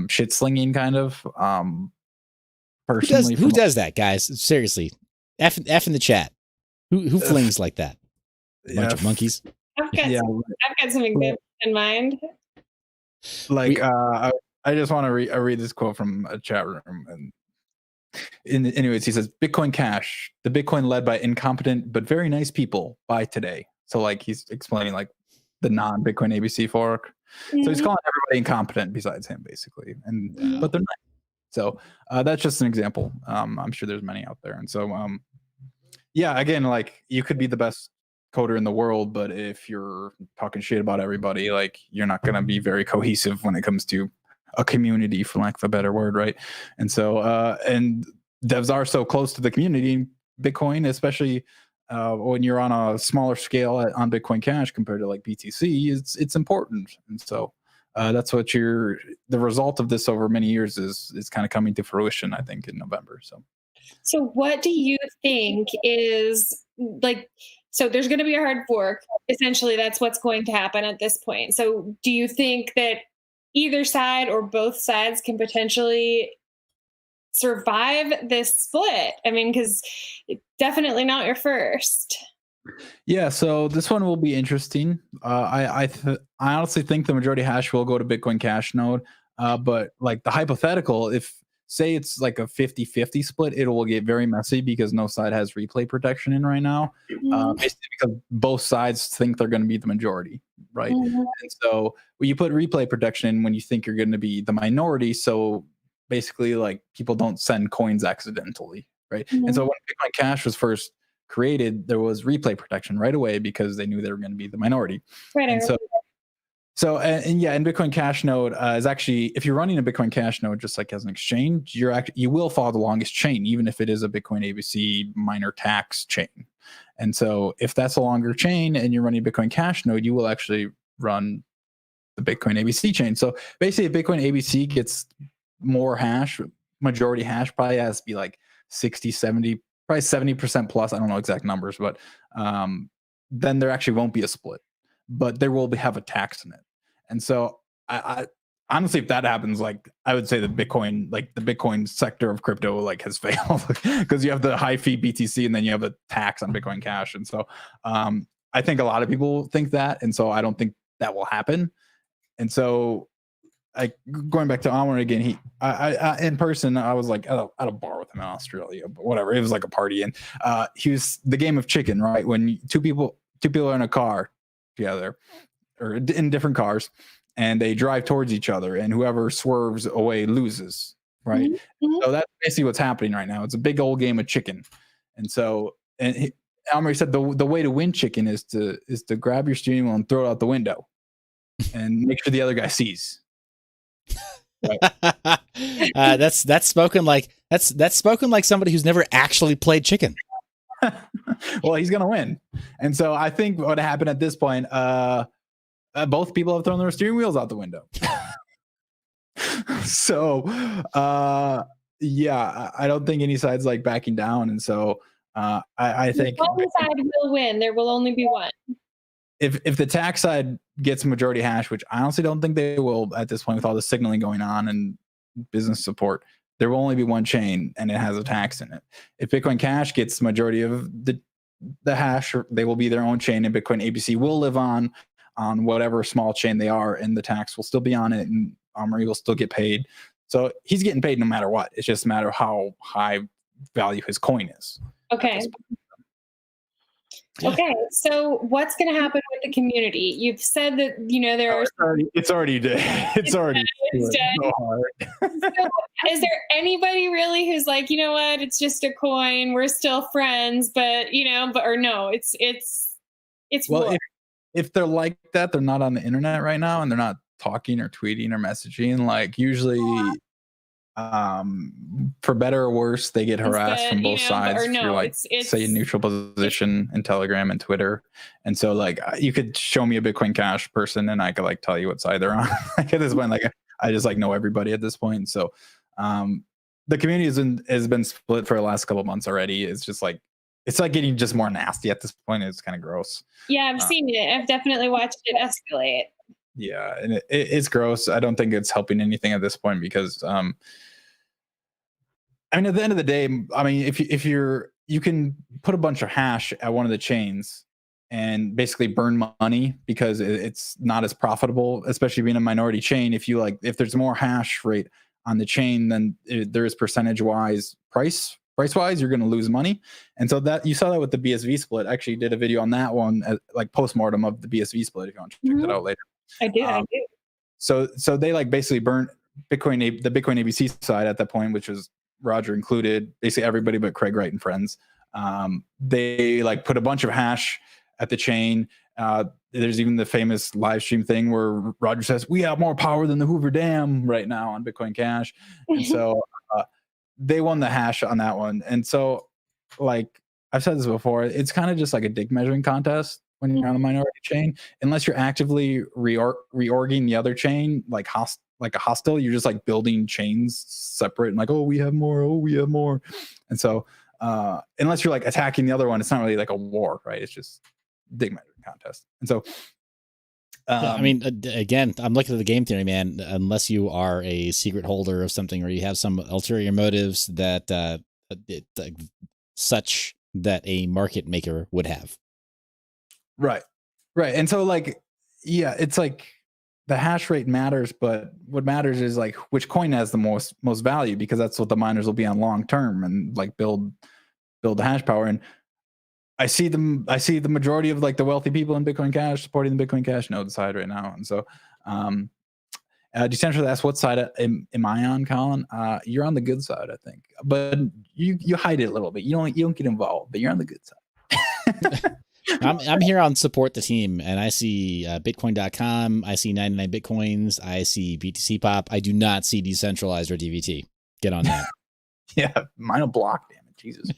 shit slinging kind of. Personally, who does that, guys? Seriously, F in the chat. Who flings like that? Bunch of monkeys. I've got something good in mind. Like, I just want to read this quote from a chat room, and anyways, he says, "Bitcoin Cash, the Bitcoin led by incompetent but very nice people. Buy today." So like he's explaining like the non-Bitcoin ABC fork. Mm-hmm. So he's calling everybody incompetent besides him, basically, but they're not. So that's just an example. I'm sure there's many out there, and so yeah, again, like you could be the best coder in the world, but if you're talking shit about everybody, like you're not going to be very cohesive when it comes to a community, for lack of a better word, right? And so and devs are so close to the community, Bitcoin, especially when you're on a smaller scale on Bitcoin Cash compared to like BTC, it's important. And so that's what the result of this over many years is kind of coming to fruition, I think, in November. So what do you think is like, so there's going to be a hard fork. Essentially, that's what's going to happen at this point. So do you think that either side or both sides can potentially survive this split? I mean, because definitely not your first. Yeah, so this one will be interesting. I honestly think the majority hash will go to Bitcoin Cash node. But like the hypothetical, if say it's like a 50-50 split, it will get very messy because no side has replay protection in right now. Basically because both sides think they're going to be the majority, right? And so when you put replay protection in when you think you're going to be the minority, so basically like people don't send coins accidentally, right? And so when Bitcoin Cash was first created, there was replay protection right away because they knew they were going to be the minority. Right. And so and yeah, and Bitcoin Cash node is actually, if you're running a Bitcoin Cash node just like as an exchange, you will follow the longest chain, even if it is a Bitcoin ABC minor tax chain. And so if that's a longer chain and you're running a Bitcoin Cash node, you will actually run the Bitcoin ABC chain. So basically, if Bitcoin ABC gets more hash, majority hash probably has to be like 60, 70, probably 70% plus. I don't know exact numbers, but then there actually won't be a split, but there will have a tax in it. And so I honestly, if that happens, like I would say the Bitcoin sector of crypto like has failed because you have the high fee BTC and then you have a tax on Bitcoin Cash. And so I think a lot of people think that. And so I don't think that will happen. And so going back to Omri again, I in person, I was like at a bar with him in Australia, but whatever. It was like a party, and he was the game of chicken, right? When two people are in a car together or in different cars, and they drive towards each other, and whoever swerves away loses, right? So that's basically what's happening right now. It's a big old game of chicken, and so Omri said the way to win chicken is to grab your steering wheel and throw it out the window, and make sure the other guy sees. Right. That's spoken like somebody who's never actually played chicken. Well, he's gonna win, and so I think what happened at this point, both people have thrown their steering wheels out the window. So, yeah, I don't think any side's like backing down, and so I think one side will win. There will only be one. If the tax side gets majority hash, which I honestly don't think they will at this point with all the signaling going on and business support, there will only be one chain and it has a tax in it. If Bitcoin Cash gets majority of the hash, they will be their own chain, and Bitcoin ABC will live on whatever small chain they are, and the tax will still be on it, and Omri will still get paid. So he's getting paid no matter what. It's just a matter of how high value his coin is. Okay. Okay, so what's going to happen with the community? You've said that there are. It's already dead. It's already dead. So hard. So, is there anybody really who's like, you know what? It's just a coin. We're still friends, but or no? It's well, if they're like that, they're not on the internet right now, and they're not talking or tweeting or messaging. Like usually. For better or worse, they get harassed from both sides. Or no, you're like, say, a neutral position in Telegram and Twitter. And so, like, you could show me a Bitcoin Cash person, and I could like tell you what side they're on. Like at this point, like I just like know everybody at this point. So, the community has been split for the last couple of months already. It's just like it's like getting just more nasty at this point. It's kind of gross. Yeah, I've seen it. I've definitely watched it escalate. Yeah, and it's gross. I don't think it's helping anything at this point because, I mean, at the end of the day, I mean, if you can put a bunch of hash at one of the chains and basically burn money because it's not as profitable, especially being a minority chain. If there's more hash rate on the chain, then there is percentage wise price wise, you're going to lose money. And so that you saw that with the BSV split. I actually did a video on that one, like postmortem of the BSV split. If you want to check that out later. I do. So they like basically burnt the Bitcoin ABC side at that point, which was Roger included, basically everybody but Craig Wright and friends. They like put a bunch of hash at the chain. There's even the famous live stream thing where Roger says, "We have more power than the Hoover Dam right now on Bitcoin Cash." And so they won the hash on that one. And so, like I've said this before, it's kind of just like a dick measuring contest. When you're on a minority chain, unless you're actively reorging the other chain, like a hostile, you're just like building chains separate and like, oh, we have more. And so, unless you're like attacking the other one, it's not really like a war, right? It's just dig measuring contest. And so, I mean, again, I'm looking at the game theory, man. Unless you are a secret holder of something or you have some ulterior motives that such that a market maker would have. Right. And so like, yeah, it's like the hash rate matters, but what matters is like which coin has the most value, because that's what the miners will be on long term and like build the hash power. And I see the majority of like the wealthy people in Bitcoin Cash supporting the Bitcoin Cash node side right now. And so Decentralized asks, what side am I on, Colin? You're on the good side, I think, but you hide it a little bit. You don't get involved, but you're on the good side. I'm here on support the team, and I see Bitcoin.com. I see 99 Bitcoins. I see BTC Pop. I do not see decentralized or DVT. Get on that. Yeah, mine will block. Damn it, Jesus.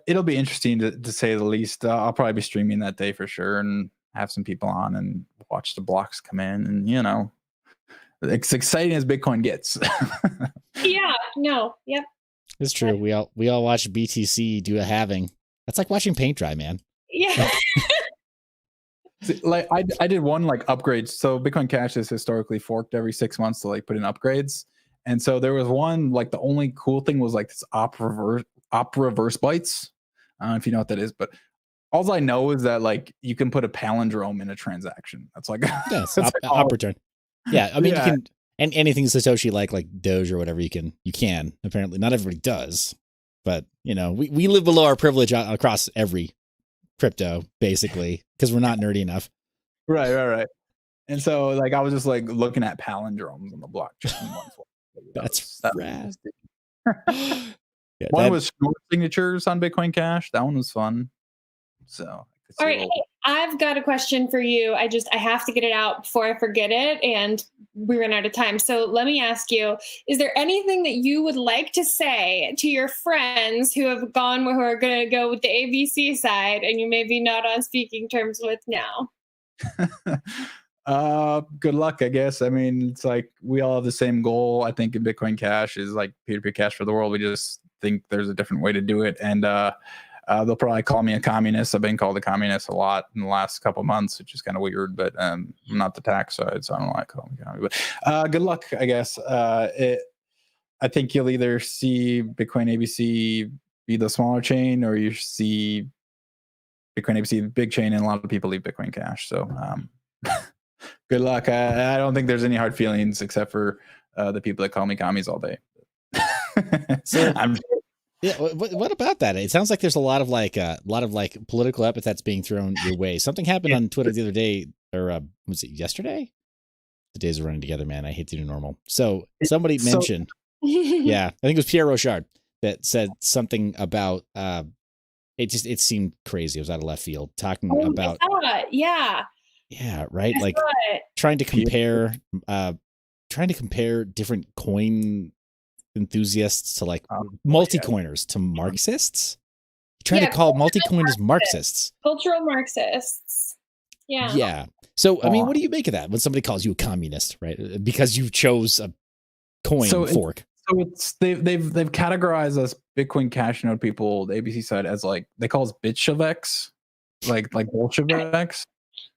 It'll be interesting to say the least. I'll probably be streaming that day for sure, and have some people on and watch the blocks come in, and it's exciting as Bitcoin gets. Yeah. No. Yep. It's true. We all watch BTC do a halving. That's like watching paint dry, man. Yeah. Like I did one like upgrade. So Bitcoin Cash is historically forked every 6 months to like put in upgrades. And so there was one, like the only cool thing was like this op reverse bytes. I don't know if you know what that is, but all I know is that like you can put a palindrome in a transaction. That's like op return. Yeah, I mean you can, and anything Satoshi like Doge or whatever you can. Apparently, not everybody does, but we live below our privilege across every crypto basically because we're not nerdy enough. Right. And so like I was just like looking at palindromes on the blockchain. That's rad. One was short signatures on Bitcoin Cash. That one was fun. So all right, hey, I've got a question for you. I have to get it out before I forget it, and we ran out of time. So let me ask you: is there anything that you would like to say to your friends who are going to go with the ABC side, and you may be not on speaking terms with now? Good luck, I guess. I mean, it's like we all have the same goal. I think in Bitcoin Cash is like peer-to-peer cash for the world. We just think there's a different way to do it, and they'll probably call me a communist. I've been called a communist a lot in the last couple of months, which is kind of weird, but I'm not the tax side, so I don't like calling me communist. But good luck, I guess. I think you'll either see Bitcoin ABC be the smaller chain, or you see Bitcoin ABC the big chain, and a lot of people leave Bitcoin Cash. So good luck. I don't think there's any hard feelings except for the people that call me commies all day. So yeah, what about that? It sounds like there's a lot of political epithets being thrown your way. Something happened on Twitter the other day, or was it yesterday? The days are running together, man. I hate the new normal. So somebody mentioned, yeah, I think it was Pierre Rochard that said something about it seemed crazy. It was out of left field talking about yeah, right, like trying to compare different coin enthusiasts to like multi-coiners to Marxists. Trying to call multi-coiners Marxists. Cultural Marxists. Yeah. Yeah. So, I mean, what do you make of that when somebody calls you a communist, right? Because you chose a coin fork. So it's they've categorized us Bitcoin Cash node people, the ABC side, as like they call us Bolsheviks, like Bolsheviks,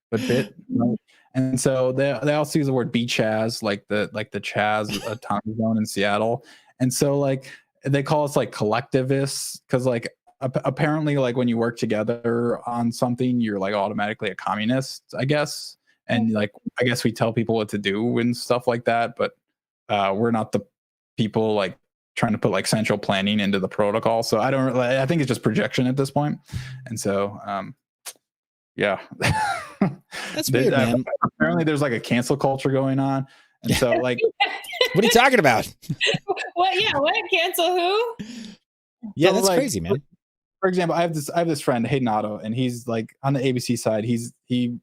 but bit. Right? And so they also use the word BCHAZ, like the Chaz time zone in Seattle. And so like they call us like collectivists because like apparently like when you work together on something, you're like automatically a communist, I guess. And like I guess we tell people what to do and stuff like that, but we're not the people like trying to put like central planning into the protocol. So I think it's just projection at this point. And so yeah. That's weird, man. Apparently there's like a cancel culture going on. And so like what are you talking about? What cancel who? Yeah, so, that's like, crazy, man. For example, I have this friend, Hayden Otto, and he's like on the ABC side, he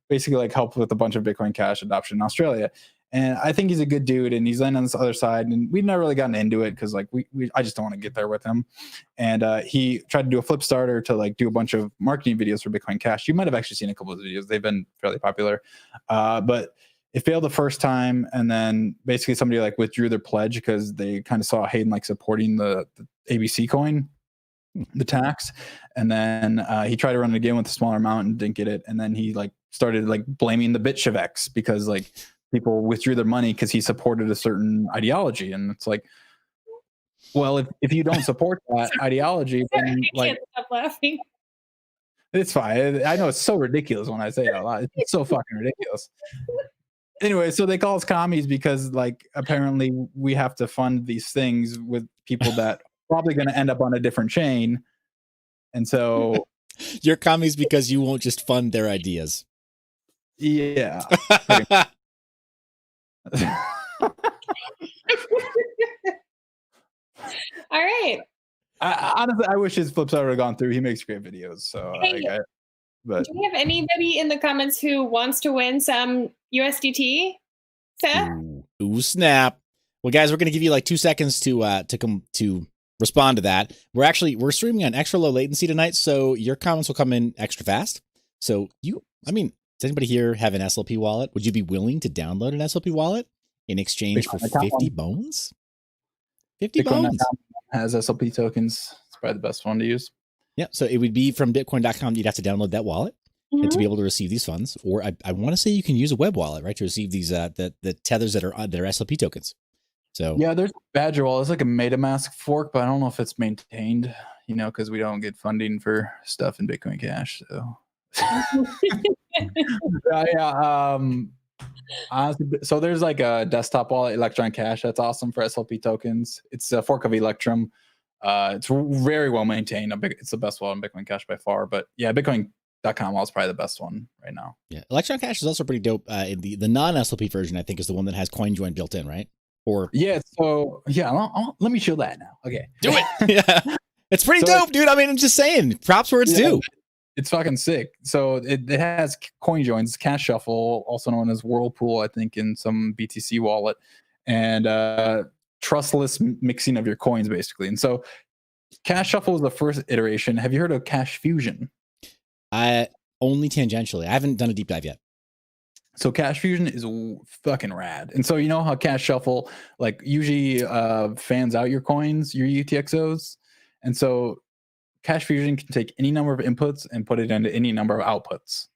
basically like helped with a bunch of Bitcoin Cash adoption in Australia. And I think he's a good dude, and he's on this other side, and we've never really gotten into it because like I just don't want to get there with him. And he tried to do a flip starter to like do a bunch of marketing videos for Bitcoin Cash. You might have actually seen a couple of videos; they've been fairly popular, but it failed the first time, and then basically somebody like withdrew their pledge because they kind of saw Hayden like supporting the ABC coin. the tax. And then he tried to run it again with a smaller amount and didn't get it. And then he like started like blaming the Bolsheviks because like people withdrew their money because he supported a certain ideology. And it's like, well, if you don't support that ideology, then I like can't stop laughing. it's fine. I know it's so ridiculous when I say it a lot. It's so fucking ridiculous. Anyway, so they call us commies because like apparently we have to fund these things with people that are probably going to end up on a different chain. And so You're commies because you won't just fund their ideas. yeah. All right. Honestly, I wish his flips would have gone through. He makes great videos. So but do we have anybody in the comments who wants to win some USDT? Seth? Ooh, snap. Well, guys, we're going to give you like 2 seconds to respond to that. We're streaming on extra low latency tonight, so your comments will come in extra fast. So does anybody here have an SLP wallet? Would you be willing to download an SLP wallet in exchange for 50 bones? 50 bones. Has SLP tokens. It's probably the best one to use. Yeah, so it would be from bitcoin.com. You'd have to download that wallet and to be able to receive these funds. Or I want to say you can use a web wallet, right, to receive these the tethers that are SLP tokens. So yeah, there's Badger wallet. It's like a MetaMask fork, but I don't know if it's maintained. Because we don't get funding for stuff in Bitcoin Cash. So honestly, so there's like a desktop wallet, Electron Cash. That's awesome for SLP tokens. It's a fork of Electrum. It's very well maintained. It's the best wallet on Bitcoin Cash by far. But yeah, Bitcoin.com wallet is probably the best one right now. Yeah, Electron Cash is also pretty dope. In the non-SLP version, I think, is the one that has CoinJoin built in, right? Or yeah, so yeah, let me show that now. Okay, do it. Yeah, it's pretty dope, dude. I mean, I'm just saying, props where it's due. It's fucking sick. So it has coin joins, cash shuffle, also known as Whirlpool, I think, in some BTC wallet, and trustless mixing of your coins, basically. And so cash shuffle is the first iteration. Have you heard of Cash Fusion? Only tangentially. I haven't done a deep dive yet. So Cash Fusion is fucking rad. And so you know how Cash Shuffle like usually fans out your coins, your UTXOs. And so Cash Fusion can take any number of inputs and put it into any number of outputs.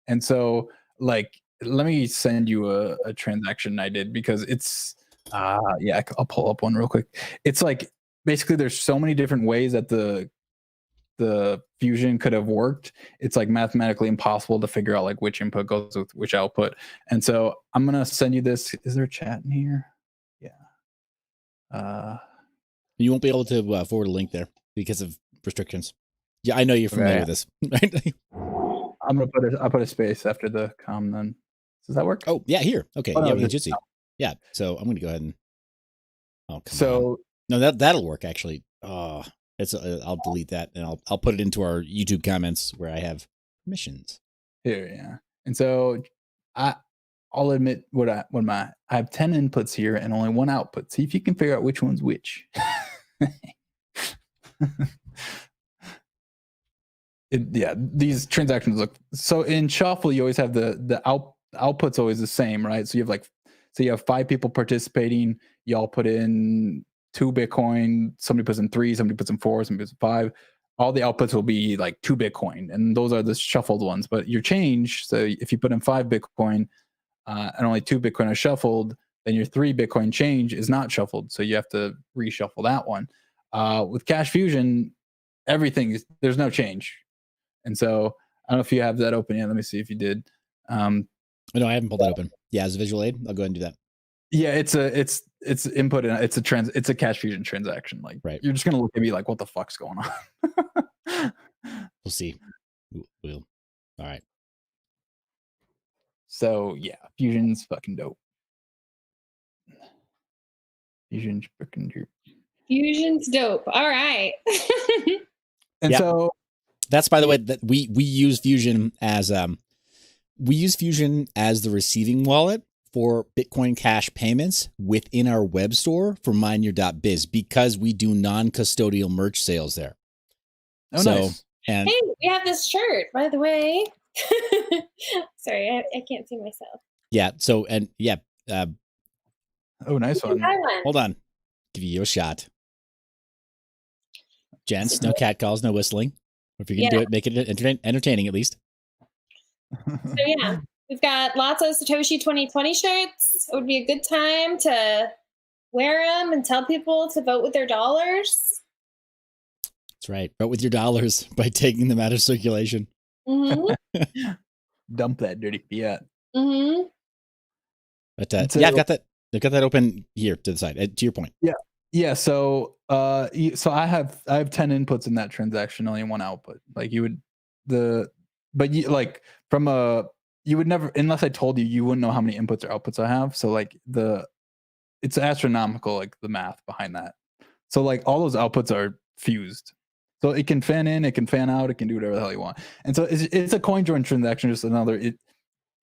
And so like, let me send you a transaction I did because it's, yeah, I'll pull up one real quick. It's like, basically there's so many different ways that the fusion could have worked. It's like mathematically impossible to figure out like which input goes with which output. And so I'm going to send you this. Is there a chat in here? Yeah. You won't be able to forward a link there because of restrictions. Yeah, I know you're familiar with this, right? I'm going to put a space after the com then. Does that work? Oh, yeah, here. Okay. Yeah, we can just see. Yeah. So I'm going to go ahead and no, that'll work actually. Oh, I'll delete that and I'll put it into our YouTube comments where I have permissions. Here, yeah. And so I'll admit I have 10 inputs here and only one output. See if you can figure out which one's which. Yeah, these transactions look so in Shuffle. You always have the output's always the same, right? So you have 5 people participating. Y'all put in 2 Bitcoin, somebody puts in 3, somebody puts in 4, somebody puts in 5. All the outputs will be like 2 Bitcoin, and those are the shuffled ones. But your change, so if you put in 5 Bitcoin and only 2 Bitcoin are shuffled, then your 3 Bitcoin change is not shuffled. So you have to reshuffle that one. With Cash Fusion, there's no change. And so I don't know if you have that open yet. Let me see if you did. No, I haven't pulled that open. Yeah, as a visual aid, I'll go ahead and do that. Yeah, it's input and it's a Cash Fusion transaction. Like, right. You're just gonna look at me like, what the fuck's going on? We'll see. We'll. All right. So yeah, Fusion's fucking dope. Fusion's freaking dope. Fusion's dope. All right. And so that's, by the way, that we use Fusion as the receiving wallet for Bitcoin Cash payments within our web store for MineYour.Biz because we do non-custodial merch sales there. Oh, nice. And hey, we have this shirt, by the way. Sorry, I can't see myself. Yeah. So, and yeah. Oh, nice one. Hold on. Give you a shot. Gents, no cat calls, no whistling. If you're going to do it, make it entertaining at least. So yeah, we've got lots of Satoshi 2020 shirts. It would be a good time to wear them and tell people to vote with their dollars. That's right. Vote with your dollars by taking them out of circulation. Mm-hmm. Dump that dirty fiat. Mm-hmm. But yeah, I've got that open here to the side. To your point. Yeah. So I have 10 inputs in that transaction, only one output. Like you would you would never, unless I told you, you wouldn't know how many inputs or outputs I have. So like it's astronomical, like the math behind that. So like all those outputs are fused. So it can fan in, it can fan out, it can do whatever the hell you want. And so it's a coin join transaction, just another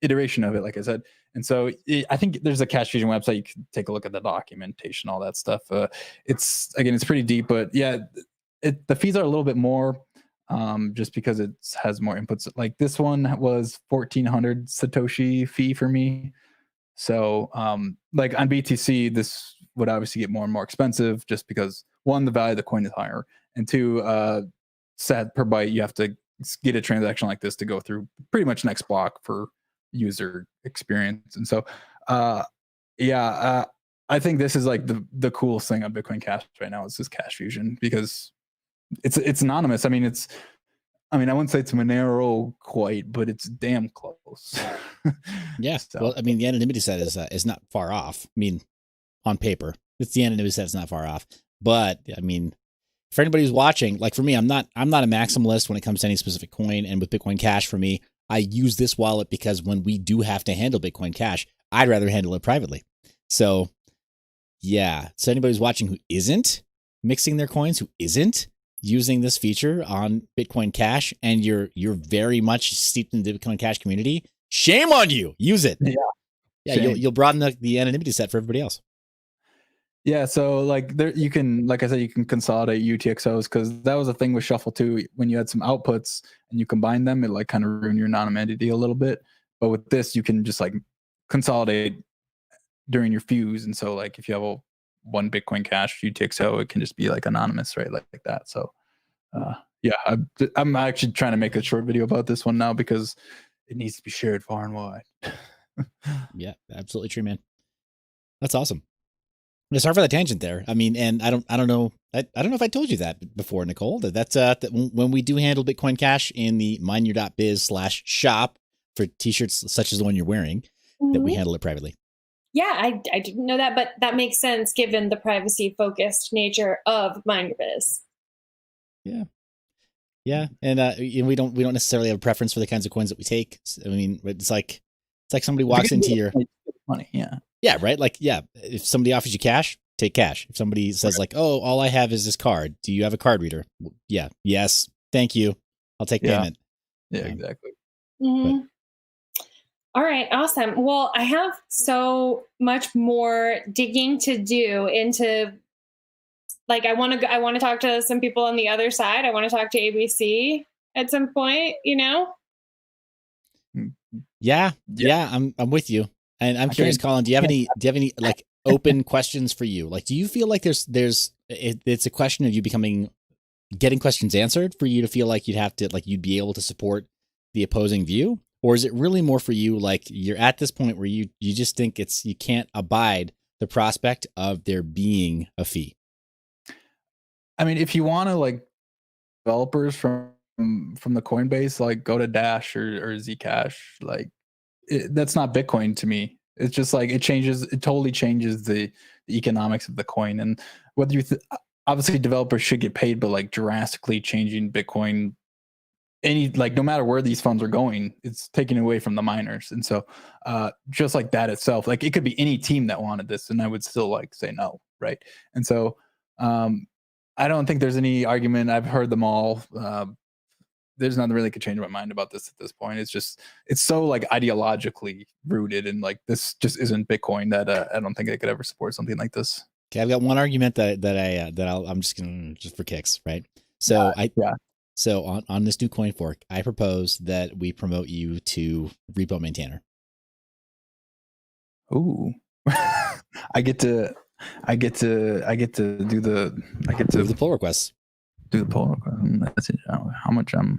iteration of it, like I said. And so I think there's a Cash Fusion website. You can take a look at the documentation, all that stuff. It's pretty deep, but yeah, the fees are a little bit more, just because it has more inputs. Like this one was 1,400 Satoshi fee for me. So like on BTC, this would obviously get more and more expensive, just because one, the value of the coin is higher, and two, SAT per byte, you have to get a transaction like this to go through pretty much next block for user experience. And so I think this is like the coolest thing on Bitcoin Cash right now is this Cash Fusion, because it's anonymous. I mean, I wouldn't say it's Monero quite, but it's damn close. Yeah. So. Well, I mean, the anonymity set is not far off. I mean, on paper, it's the anonymity set is not far off. But I mean, for anybody who's watching, like for me, I'm not a maximalist when it comes to any specific coin. And with Bitcoin Cash, for me, I use this wallet because when we do have to handle Bitcoin Cash, I'd rather handle it privately. So yeah. So anybody who's watching who isn't mixing their coins, who isn't using this feature on Bitcoin Cash, and you're very much steeped in the Bitcoin Cash community, shame on you. Use it. Yeah. You'll broaden the anonymity set for everybody else. Yeah, so like there you can, like I said, you can consolidate UTXOs, because that was a thing with Shuffle too. When you had some outputs and you combine them, it like kind of ruined your anonymity a little bit. But with this, you can just like consolidate during your fuse, and so like if you have one Bitcoin Cash UTXO, it can just be like anonymous, right? Like that. So yeah, I'm actually trying to make a short video about this one now, because it needs to be shared far and wide. Yeah, absolutely true, man. That's awesome. Sorry for the tangent there. I mean, and I don't know. I don't know if I told you that before, Nicole. That's that when we do handle Bitcoin Cash in the MineYour.Biz/shop for t-shirts such as the one you're wearing, that we handle it privately. Yeah, I didn't know that, but that makes sense given the privacy focused nature of MineYour.Biz. Yeah. Yeah, and we don't necessarily have a preference for the kinds of coins that we take. I mean, it's like somebody walks into your money. Yeah, right. Like, yeah, if somebody offers you cash, take cash. If somebody says like, "Oh, all I have is this card. Do you have a card reader?" Yeah, yes, thank you. I'll take payment. Yeah, exactly. Mm-hmm. All right, awesome. Well, I have so much more digging to do into. Like, I want to talk to some people on the other side. I want to talk to ABC at some point. You know. Yeah. I'm with you. And I'm curious, Collin, do you have any like open questions for you? Like, do you feel like it's a question of you getting questions answered for you to feel like you'd be able to support the opposing view? Or is it really more for you, like you're at this point where you just think you can't abide the prospect of there being a fee? I mean, if you want to like developers from the Coinbase, like go to Dash or Zcash, like that's not Bitcoin to me. It's just like it totally changes the economics of the coin. And whether you obviously developers should get paid, but like drastically changing Bitcoin, no matter where these funds are going, it's taken away from the miners. And so just like that itself, like it could be any team that wanted this, and I would still like say no, right? And so I don't think there's any argument. I've heard them all. There's nothing really could change my mind about this at this point. It's so like ideologically rooted, and like this just isn't Bitcoin that I don't think I could ever support something like this. Okay, I've got one argument I'm just gonna just for kicks, right? So So on this new coin fork, I propose that we promote you to repo maintainer. Ooh, I get to do the pull requests. do the poll. That's it. How much of the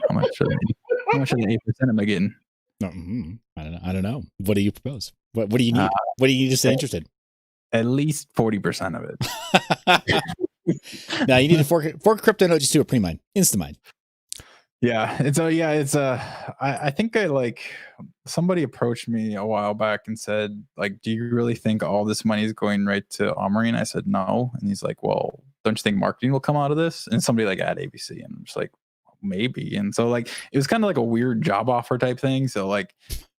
8% am I getting? I don't know. What do you propose? What do you need? What do you need to stay interested? At least 40% of it. Now you need to fork crypto node, just do a pre-mine, insta-mine. Yeah, I think somebody approached me a while back and said, like, do you really think all this money is going right to Omri? And I said no. And he's like, well, don't you think marketing will come out of this? And somebody like at ABC, and I'm just like, maybe. And so like it was kind of like a weird job offer type thing. So like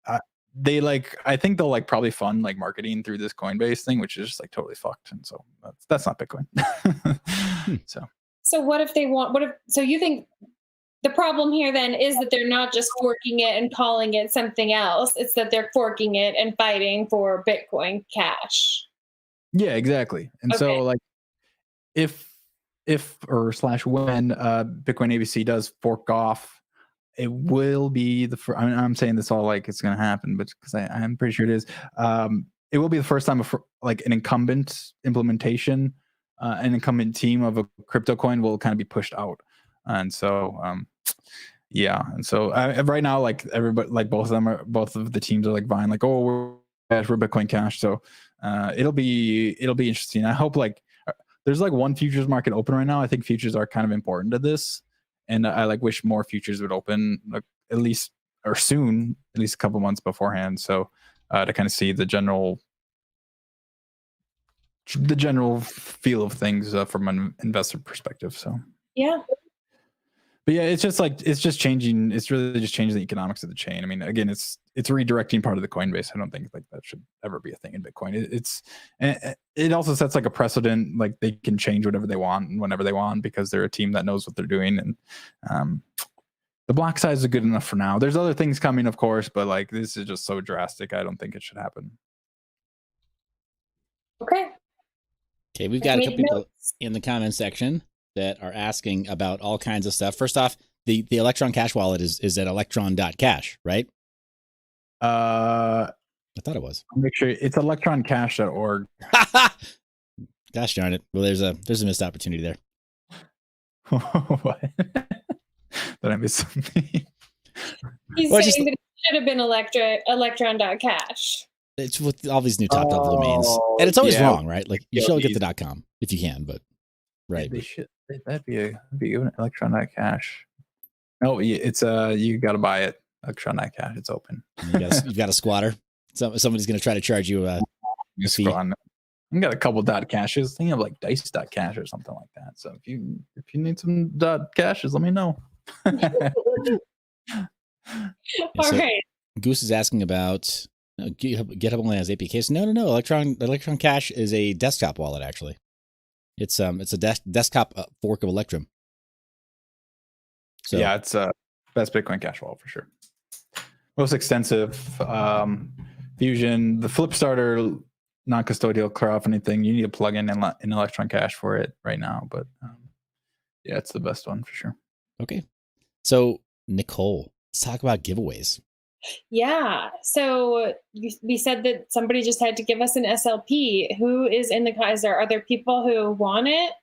I think they'll like probably fund like marketing through this Coinbase thing, which is just like totally fucked. And so that's not Bitcoin. So what if they want? So you think the problem here then is that they're not just forking it and calling it something else. It's that they're forking it and fighting for Bitcoin Cash. Yeah, exactly. And so like if or / when Bitcoin ABC does fork off, it will be the first. I mean, I'm saying this all like it's going to happen, but because I'm pretty sure it is. It will be the first time like an incumbent implementation, an incumbent team of a crypto coin will kind of be pushed out. And so, yeah. And so right now, like everybody, like both of the teams are like vying, like, oh, we're Bitcoin Cash. So it'll be interesting. I hope like there's like one futures market open right now. I think futures are kind of important to this, and I like wish more futures would open like at least or soon, at least a couple months beforehand. So to kind of see the general feel of things from an investor perspective. So yeah. But yeah, it's just changing. It's really just changing the economics of the chain. I mean, again, it's redirecting part of the Coinbase. I don't think like that should ever be a thing in Bitcoin. It also sets like a precedent. Like they can change whatever they want and whenever they want because they're a team that knows what they're doing. And the block size is good enough for now. There's other things coming, of course, but like this is just so drastic. I don't think it should happen. Okay, we've got a couple people in the comment section that are asking about all kinds of stuff. First off, the Electron Cash wallet is at electron.cash, right? I thought it was. I'll make sure it's electroncash.org. Gosh darn it. Well, there's a missed opportunity there. What? Did I miss something? He's saying that it should have been electron.cash. It's with all these new top level domains. And it's always wrong, right? Like you should get the .com if you can, but right. They should. That'd be an electron.cash. No, it's you got to buy it. Electron.cash. It's open. You've got a squatter. Somebody's going to try to charge you a fee. I got a couple .cashes. I think I have like dice.cash or something like that. So if you need some .cashes, let me know. All right. Goose is asking about GitHub only has APKs. No. Electron Cash is a desktop wallet actually. It's a desktop fork of Electrum. So yeah, it's best Bitcoin Cash wallet for sure. Most extensive Fusion, the Flip Starter non-custodial crowdfunding thing. You need to plug in Electron Cash for it right now, but yeah, it's the best one for sure. Okay, so Nicole, let's talk about giveaways. Yeah. So we said that somebody just had to give us an SLP. Who is in the is there other people who want it?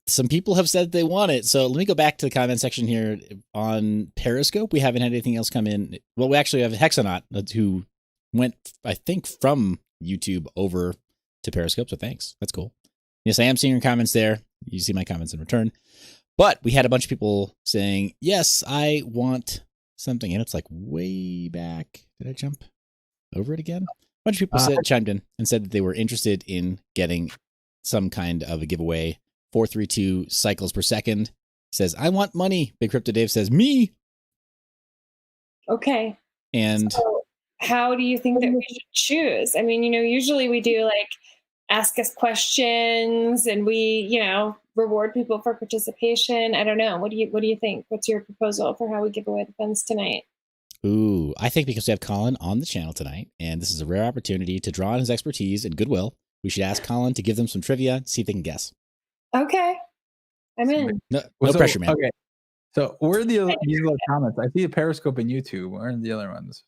Some people have said they want it. So let me go back to the comment section here on Periscope. We haven't had anything else come in. Well, we actually have Hexonaut who went, I think, from YouTube over to Periscope. So thanks. That's cool. Yes, I am seeing your comments there. You see my comments in return. But we had a bunch of people saying, yes, I want something. And it's like way back. Did I jump over it again? A bunch of people chimed in and said that they were interested in getting some kind of a giveaway. 432 cycles per second says, I want money. Big Crypto Dave says, me. Okay. And so how do you think that we should choose? I mean, usually we do like ask us questions and we, reward people for participation. I don't know. What do you think? What's your proposal for how we give away the funds tonight? Ooh, I think because we have Collin on the channel tonight, and this is a rare opportunity to draw on his expertise and goodwill, we should ask Collin to give them some trivia, see if they can guess. Okay. I'm in. No pressure, man. Okay. So where are these other comments? I see a Periscope and YouTube. Where are the other ones?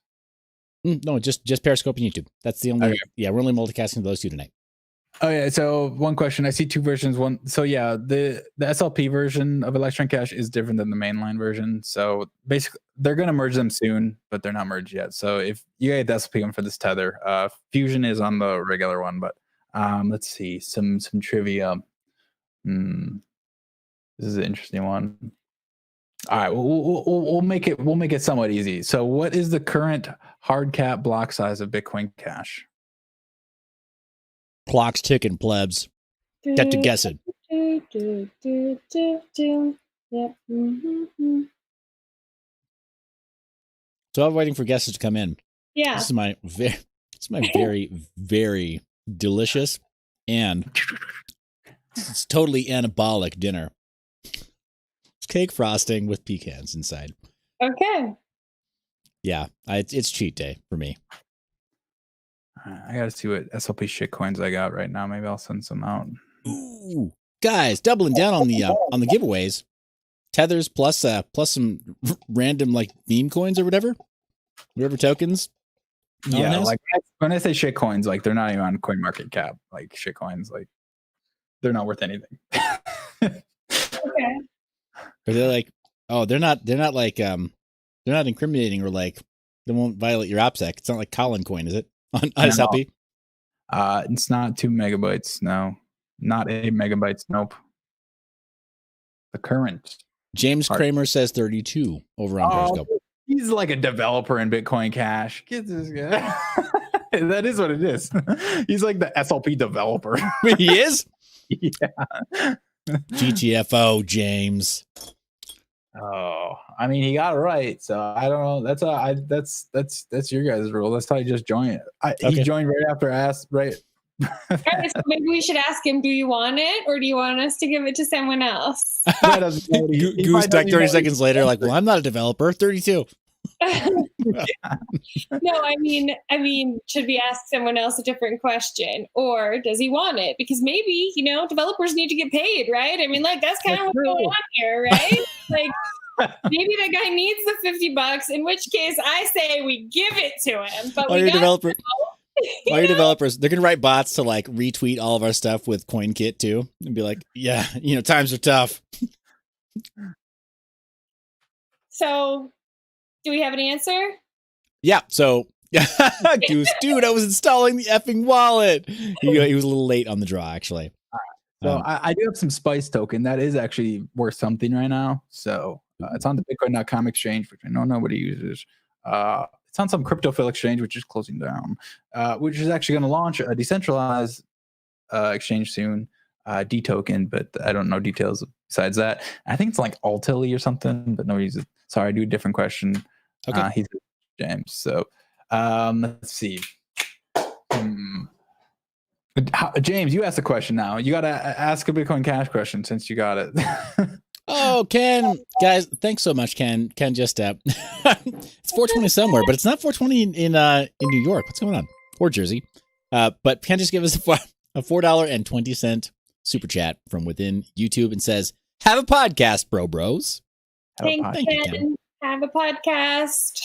No, just Periscope and YouTube. That's the only. Okay. Yeah, we're only multicasting those two tonight. Oh yeah. So one question, I see two versions. One, so yeah, the SLP version of Electron Cash is different than the mainline version. So basically, they're gonna merge them soon, but they're not merged yet. So if you get the SLP one for this tether, Fusion is on the regular one. But let's see some trivia. This is an interesting one. All right, we'll make it somewhat easy. So what is the current hard cap block size of Bitcoin Cash? Clock's ticking, plebs. Get to guess it. Yep. So I'm waiting for guesses to come in. Yeah. This is my very, very delicious and it's totally anabolic dinner. It's cake frosting with pecans inside. Okay. Yeah, it's cheat day for me. I gotta see what SLP shit coins I got right now. Maybe I'll send some out. Ooh, guys, doubling down on the giveaways. Tethers plus some random like meme coins or whatever tokens. Yeah, like when I say shit coins, like they're not even on CoinMarketCap. Like shit coins, like they're not worth anything. Okay. Or they're like, oh, they're not like they're not incriminating or like they won't violate your OPSEC. It's not like Collin coin, is it? On SLP? It's not 2 megabytes. No, not 8 megabytes. Nope. The current. James Kramer says 32 over on Periscope. He's like a developer in Bitcoin Cash. Get this guy. That is what it is. He's like the SLP developer. He is? Yeah. GTFO, James. Oh, I mean, he got it right. So I don't know. That's your guys' rule. That's how you just join it. He joined right after I asked. Right. All right, so maybe we should ask him, do you want it or do you want us to give it to someone else? Goose Duck 30 seconds later, like, well, I'm not a developer. 32. No, I mean, should we ask someone else a different question, or does he want it? Because maybe, developers need to get paid, right? I mean, like, that's kind of what's going on here, right? Like, maybe the guy needs the $50, in which case I say we give it to him. But all your developers, they're gonna write bots to like retweet all of our stuff with CoinKit too, and be like, yeah, times are tough. So, do we have an answer? Yeah. So, Goose, dude, I was installing the effing wallet. He was a little late on the draw, actually. So I do have some Spice token that is actually worth something right now. So it's on the Bitcoin.com exchange, which I know nobody uses. It's on some cryptophile exchange, which is closing down, which is actually going to launch a decentralized exchange soon, D-token, but I don't know details besides that. I think it's like Altilly or something, but nobody's. Sorry, I do a different question. Okay. He's James. So let's see. James, you asked a question now. You got to ask a Bitcoin Cash question since you got it. Oh, Ken, guys, thanks so much, Ken. Ken just it's 420 somewhere, but it's not 420 in New York. What's going on? Or Jersey. But Ken just gave us a $4.20 super chat from within YouTube and says, "Have a podcast, bros." Thank you, Ken. Have a podcast.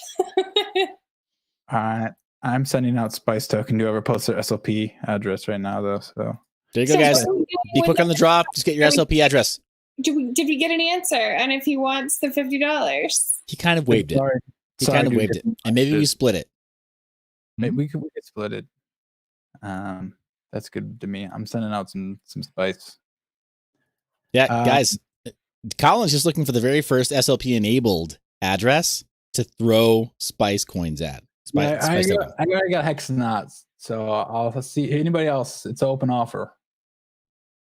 All right. I'm sending out Spice token to whoever posts their SLP address right now, though. So there you go, guys. Be quick on the drop. Just get your SLP address. Did we get an answer? And if he wants the $50, he kind of waived it. He kind of waived it, and maybe we split it. Maybe we could split it. That's good to me. I'm sending out some Spice. Yeah, guys. Collin's just looking for the very first SLP enabled address to throw Spice coins at. I already got Hexanauts, so I'll see anybody else. It's an open offer.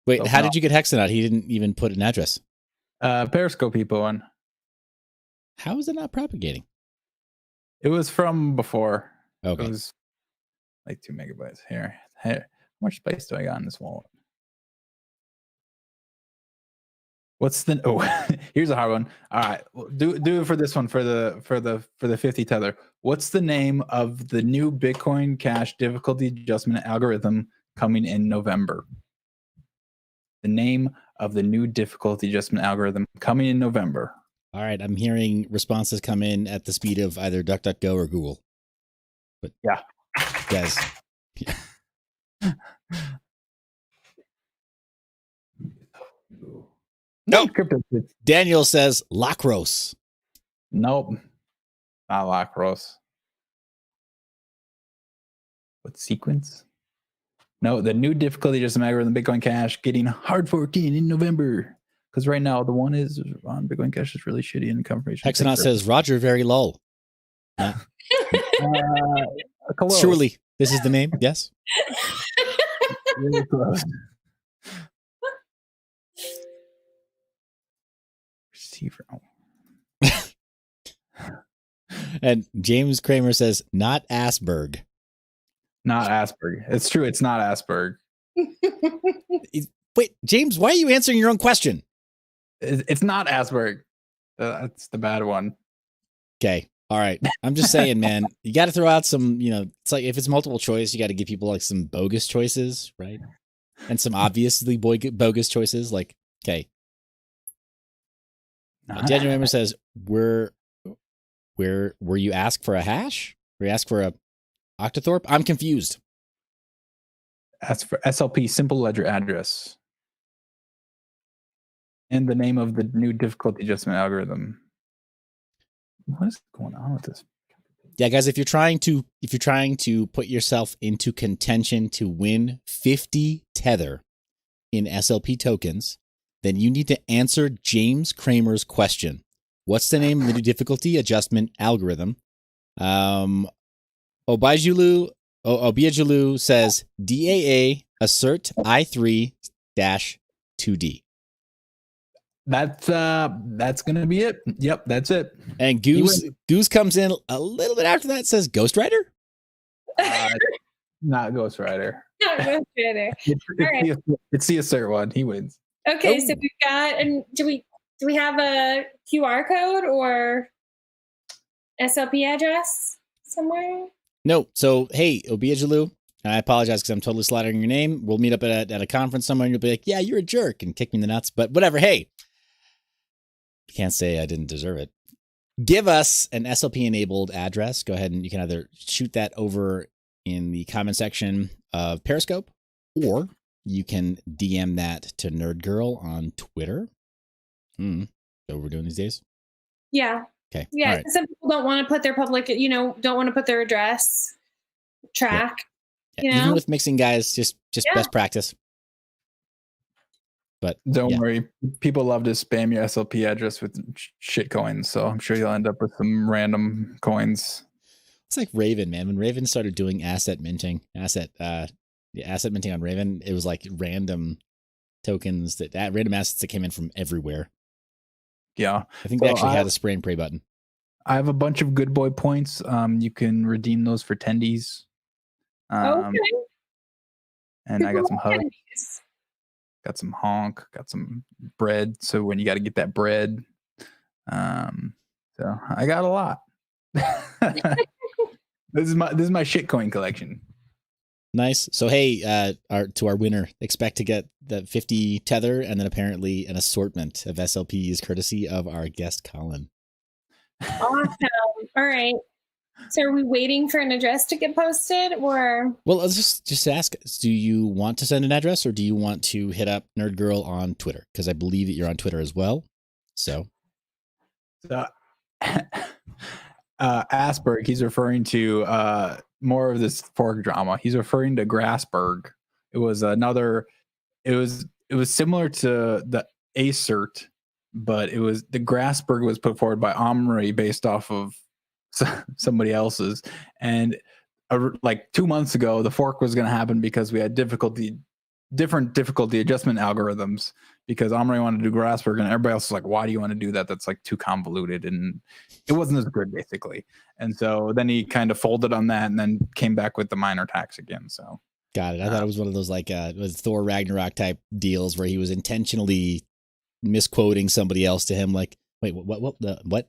Wait, how did you get Hexanaut? He didn't even put an address. Periscope people one. How is it not propagating? It was from before. Okay. It was like 2 megabytes. Here. How much space do I got in this wallet? What's the here's a hard one. All right. Do it for this one for the 50 tether. What's the name of the new Bitcoin Cash difficulty adjustment algorithm coming in November? The name of the new difficulty adjustment algorithm coming in November. All right, I'm hearing responses come in at the speed of either DuckDuckGo or Google. But yeah, guys. Nope. Crypto. Daniel says Lacros. Nope. Not Lacros. What sequence? No, the new difficulty adjustment algorithm Bitcoin Cash getting hard 14 in November. Because right now the one is on Bitcoin Cash is really shitty in confirmation. Hexanaut says Roger very lull. Surely. Surely this is the name. Yes. Really close. Receiver. And James Kramer says not Asperg. Not Asperg. It's true. It's not Asperg. Wait, James, why are you answering your own question? It's not Asperg. That's the bad one. Okay. All right. I'm just saying, man, you got to throw out some, it's like if it's multiple choice, you got to give people like some bogus choices, right? And some obviously bogus choices. Like, okay. Daniel Emmer says, were you asked for a hash? Were you asked for a octothorpe? I'm confused. As for SLP, simple ledger address. And the name of the new difficulty adjustment algorithm. What is going on with this? Yeah, guys, if you're trying to put yourself into contention to win 50 Tether in SLP tokens, then you need to answer James Kramer's question. What's the name of the new difficulty adjustment algorithm? Obiajulu says DAA assert I3-2D. That's gonna be it. Yep, that's it. And Goose comes in a little bit after that, says Ghostwriter? Not Ghostwriter. Not Ghostwriter. It's the assert one. He wins. Okay, so we've got, and do we have a QR code or SLP address somewhere? No. So hey, Obiajulu, I apologize because I'm totally slaughtering your name. We'll meet up at a conference somewhere and you'll be like, yeah, you're a jerk, and kick me in the nuts. But whatever. Hey, you can't say I didn't deserve it. Give us an SLP enabled address. Go ahead and you can either shoot that over in the comment section of Periscope, or you can DM that to Nerd Girl on Twitter. So what we're doing these days? Yeah. Okay. Yeah. Right. Some people don't want to put their public, don't want to put their address track. Yeah. Even with mixing, guys, just best practice. But don't worry, people love to spam your SLP address with shit coins, so I'm sure you'll end up with some random coins. It's like Raven, man. When Raven started doing asset minting on Raven, it was like random tokens random assets that came in from everywhere. Yeah, I think they actually had a spray and pray button. I have a bunch of good boy points. You can redeem those for tendies. Okay. And I got some hugs. Got some honk, got some bread. So when you got to get that bread, so I got a lot. This is my shitcoin collection. Nice. So hey, to our winner, expect to get the 50 Tether and then apparently an assortment of SLPs courtesy of our guest Collin. Awesome. All right. So are we waiting for an address to get posted, or? Well, let's just ask, do you want to send an address, or do you want to hit up Nerd Girl on Twitter? Because I believe that you're on Twitter as well. So Asperg, he's referring to more of this fork drama. He's referring to Grassberg. It was similar to the Acert, but the Grassberg was put forward by Omri based off of somebody else's, and like 2 months ago the fork was going to happen because we had different difficulty adjustment algorithms, because Omri wanted to do Grassberg and everybody else was like, why do you want to do that? That's like too convoluted, and it wasn't as good basically. And so then he kind of folded on that and then came back with the minor tax again. So got it. I thought it was one of those like it was Thor Ragnarok type deals where he was intentionally misquoting somebody else to him, like, wait, what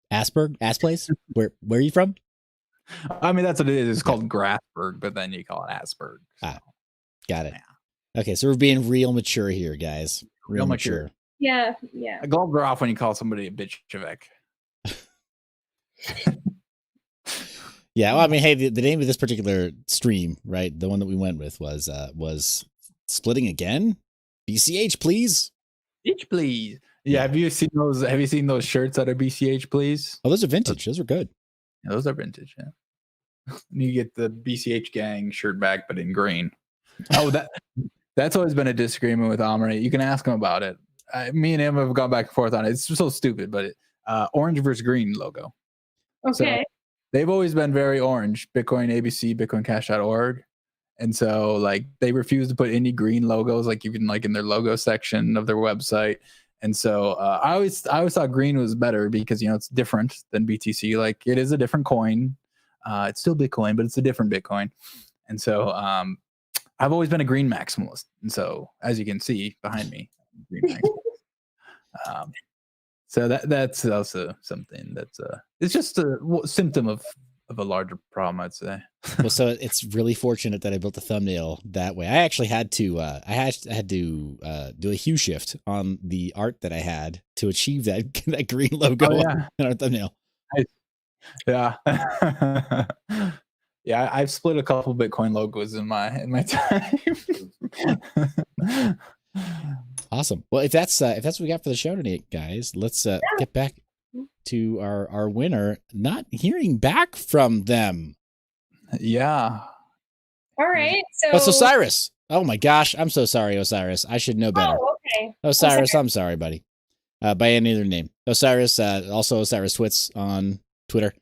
Asperg? Asplace? Where are you from? I mean, that's what it is. It's called Grassberg, but then you call it Asperg. So. Got it. Yeah. Okay, so we're being real mature here, guys. Real mature. Yeah. Gloves are off when you call somebody a bitch Chevek. Yeah, well, I mean, hey, the name of this particular stream, right? The one that we went with was Splitting Again? BCH, please. BCH, please. Yeah, have you seen those? Have you seen those shirts that are BCH, please? Oh, those are vintage. Those are good. Yeah, those are vintage. Yeah, you get the BCH gang shirt back, but in green. Oh, that's always been a disagreement with Omri. You can ask him about it. Me and him have gone back and forth on it. It's so stupid, but orange versus green logo. Okay. So they've always been very orange. Bitcoin ABC, BitcoinCash.org. And so like they refuse to put any green logos, like even like in their logo section of their website. And so I always thought green was better because, you know, it's different than BTC. Like it is a different coin. It's still Bitcoin, but it's a different Bitcoin. And so I've always been a green maximalist. And so as you can see behind me, green maximalist. So that's also something that's it's just a symptom of a larger problem, I'd say. Well, so it's really fortunate that I built the thumbnail that way. I actually had to do a hue shift on the art that I had to achieve that green logo on our thumbnail. Yeah. Yeah, I've split a couple Bitcoin logos in my time. Awesome. Well, if that's what we got for the show today, guys, let's get back to our winner. Not hearing back from them. Yeah. All right. So it's Osiris. Oh my gosh, I'm so sorry, Osiris. I should know better. Oh, okay. Osiris, I'm sorry, buddy. By any other name, Osiris. Also Osiris Twits on Twitter.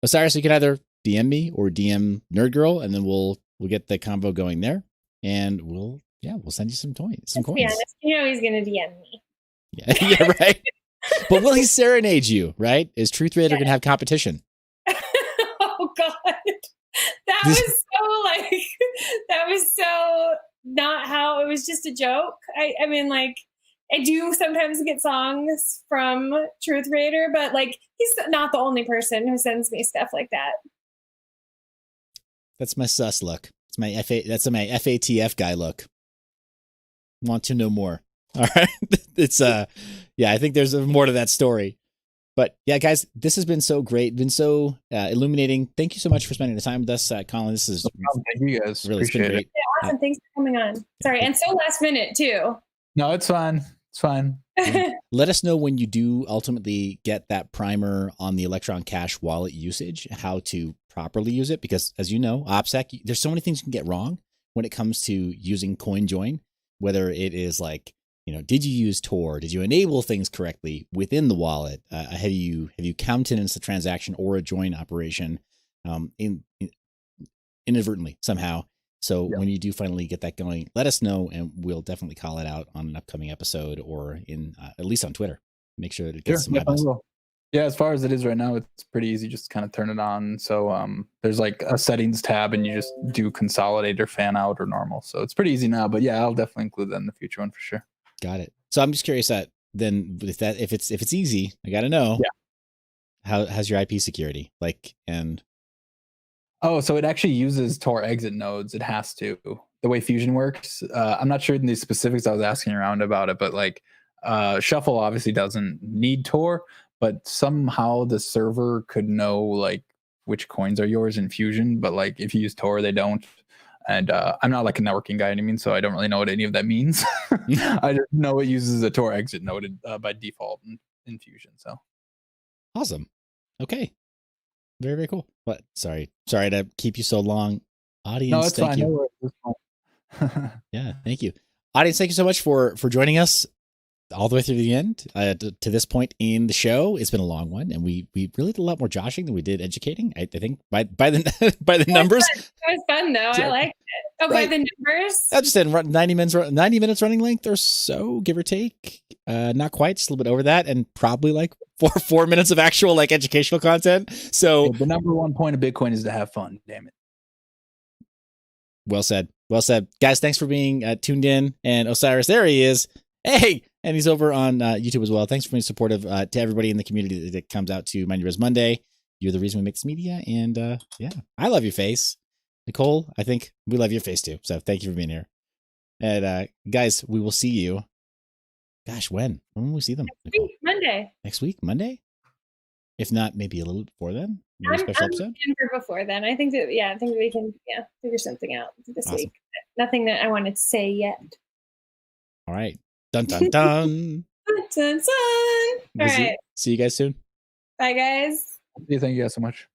Osiris, you can either DM me or DM Nerd Girl, and then we'll get the combo going there, and we'll send you some coins. Yeah, you know he's gonna DM me. Yeah, right. But will he serenade you? Right? Is Truth Raider gonna have competition? Oh God, that was so not how it was. Just a joke. I mean, like, I do sometimes get songs from Truth Raider, but like he's not the only person who sends me stuff like that. That's my sus look. It's my that's my FATF guy look. Want to know more? All right. It's I think there's more to that story. But yeah, guys, this has been so great, been so illuminating. Thank you so much for spending the time with us, Collin. This is thank you guys. Really, appreciate it. Yeah, awesome. Thanks for coming on. Sorry, and so last minute too. No, it's fine. It's fine. Let us know when you do ultimately get that primer on the Electron Cash wallet usage, how to properly use it, because as you know, OPSEC, there's so many things you can get wrong when it comes to using CoinJoin, whether it is like, did you use Tor? Did you enable things correctly within the wallet? Have you countenanced the transaction or a join operation inadvertently somehow? So when you do finally get that going, let us know, and we'll definitely call it out on an upcoming episode or in at least on Twitter. Make sure that it gets some eyeballs. Yeah, as far as it is right now, it's pretty easy. Just kind of turn it on. So there's like a settings tab, and you just do consolidate or fan out or normal. So it's pretty easy now. But yeah, I'll definitely include that in the future one for sure. Got it. So I'm just curious that then if it's easy, I got to know. Yeah. How's your IP security like? And oh, so it actually uses Tor exit nodes. It has to. The way Fusion works, I'm not sure in the specifics. I was asking around about it, but like Shuffle obviously doesn't need Tor, but somehow the server could know like which coins are yours in Fusion. But like if you use Tor, they don't. And I'm not like a networking guy, I mean, so I don't really know what any of that means. I just know it uses a Tor exit node by default in Fusion. So awesome. Okay. Very, very cool. But sorry to keep you so long. Audience, no, it's thank fine. you. Yeah, thank you. Audience, thank you so much for joining us all the way through the end to this point in the show. It's been a long one, and we really did a lot more joshing than we did educating. I think by the by the numbers. It was fun though. I liked it. Oh, right. By the numbers. I just said 90 minutes running length or so, give or take. Not quite, just a little bit over that, and probably like 4 minutes of actual like educational content. So the number one point of Bitcoin is to have fun. Damn it. Well said. Well said, guys. Thanks for being tuned in. And Osiris, there he is. Hey, and he's over on YouTube as well. Thanks for being supportive to everybody in the community that comes out to MineYour.Biz Monday. You're the reason we make this media, and yeah, I love your face, Nicole. I think we love your face too. So thank you for being here. And guys, we will see you. Gosh, when will we see them? Next week, Monday. Next week, Monday. If not, maybe a little before then. Maybe I'm special episode. in for before then. I think that we can figure something out this week. Nothing that I wanted to say yet. All right. Dun dun dun. All right. See you guys soon. Bye, guys. Thank you guys so much.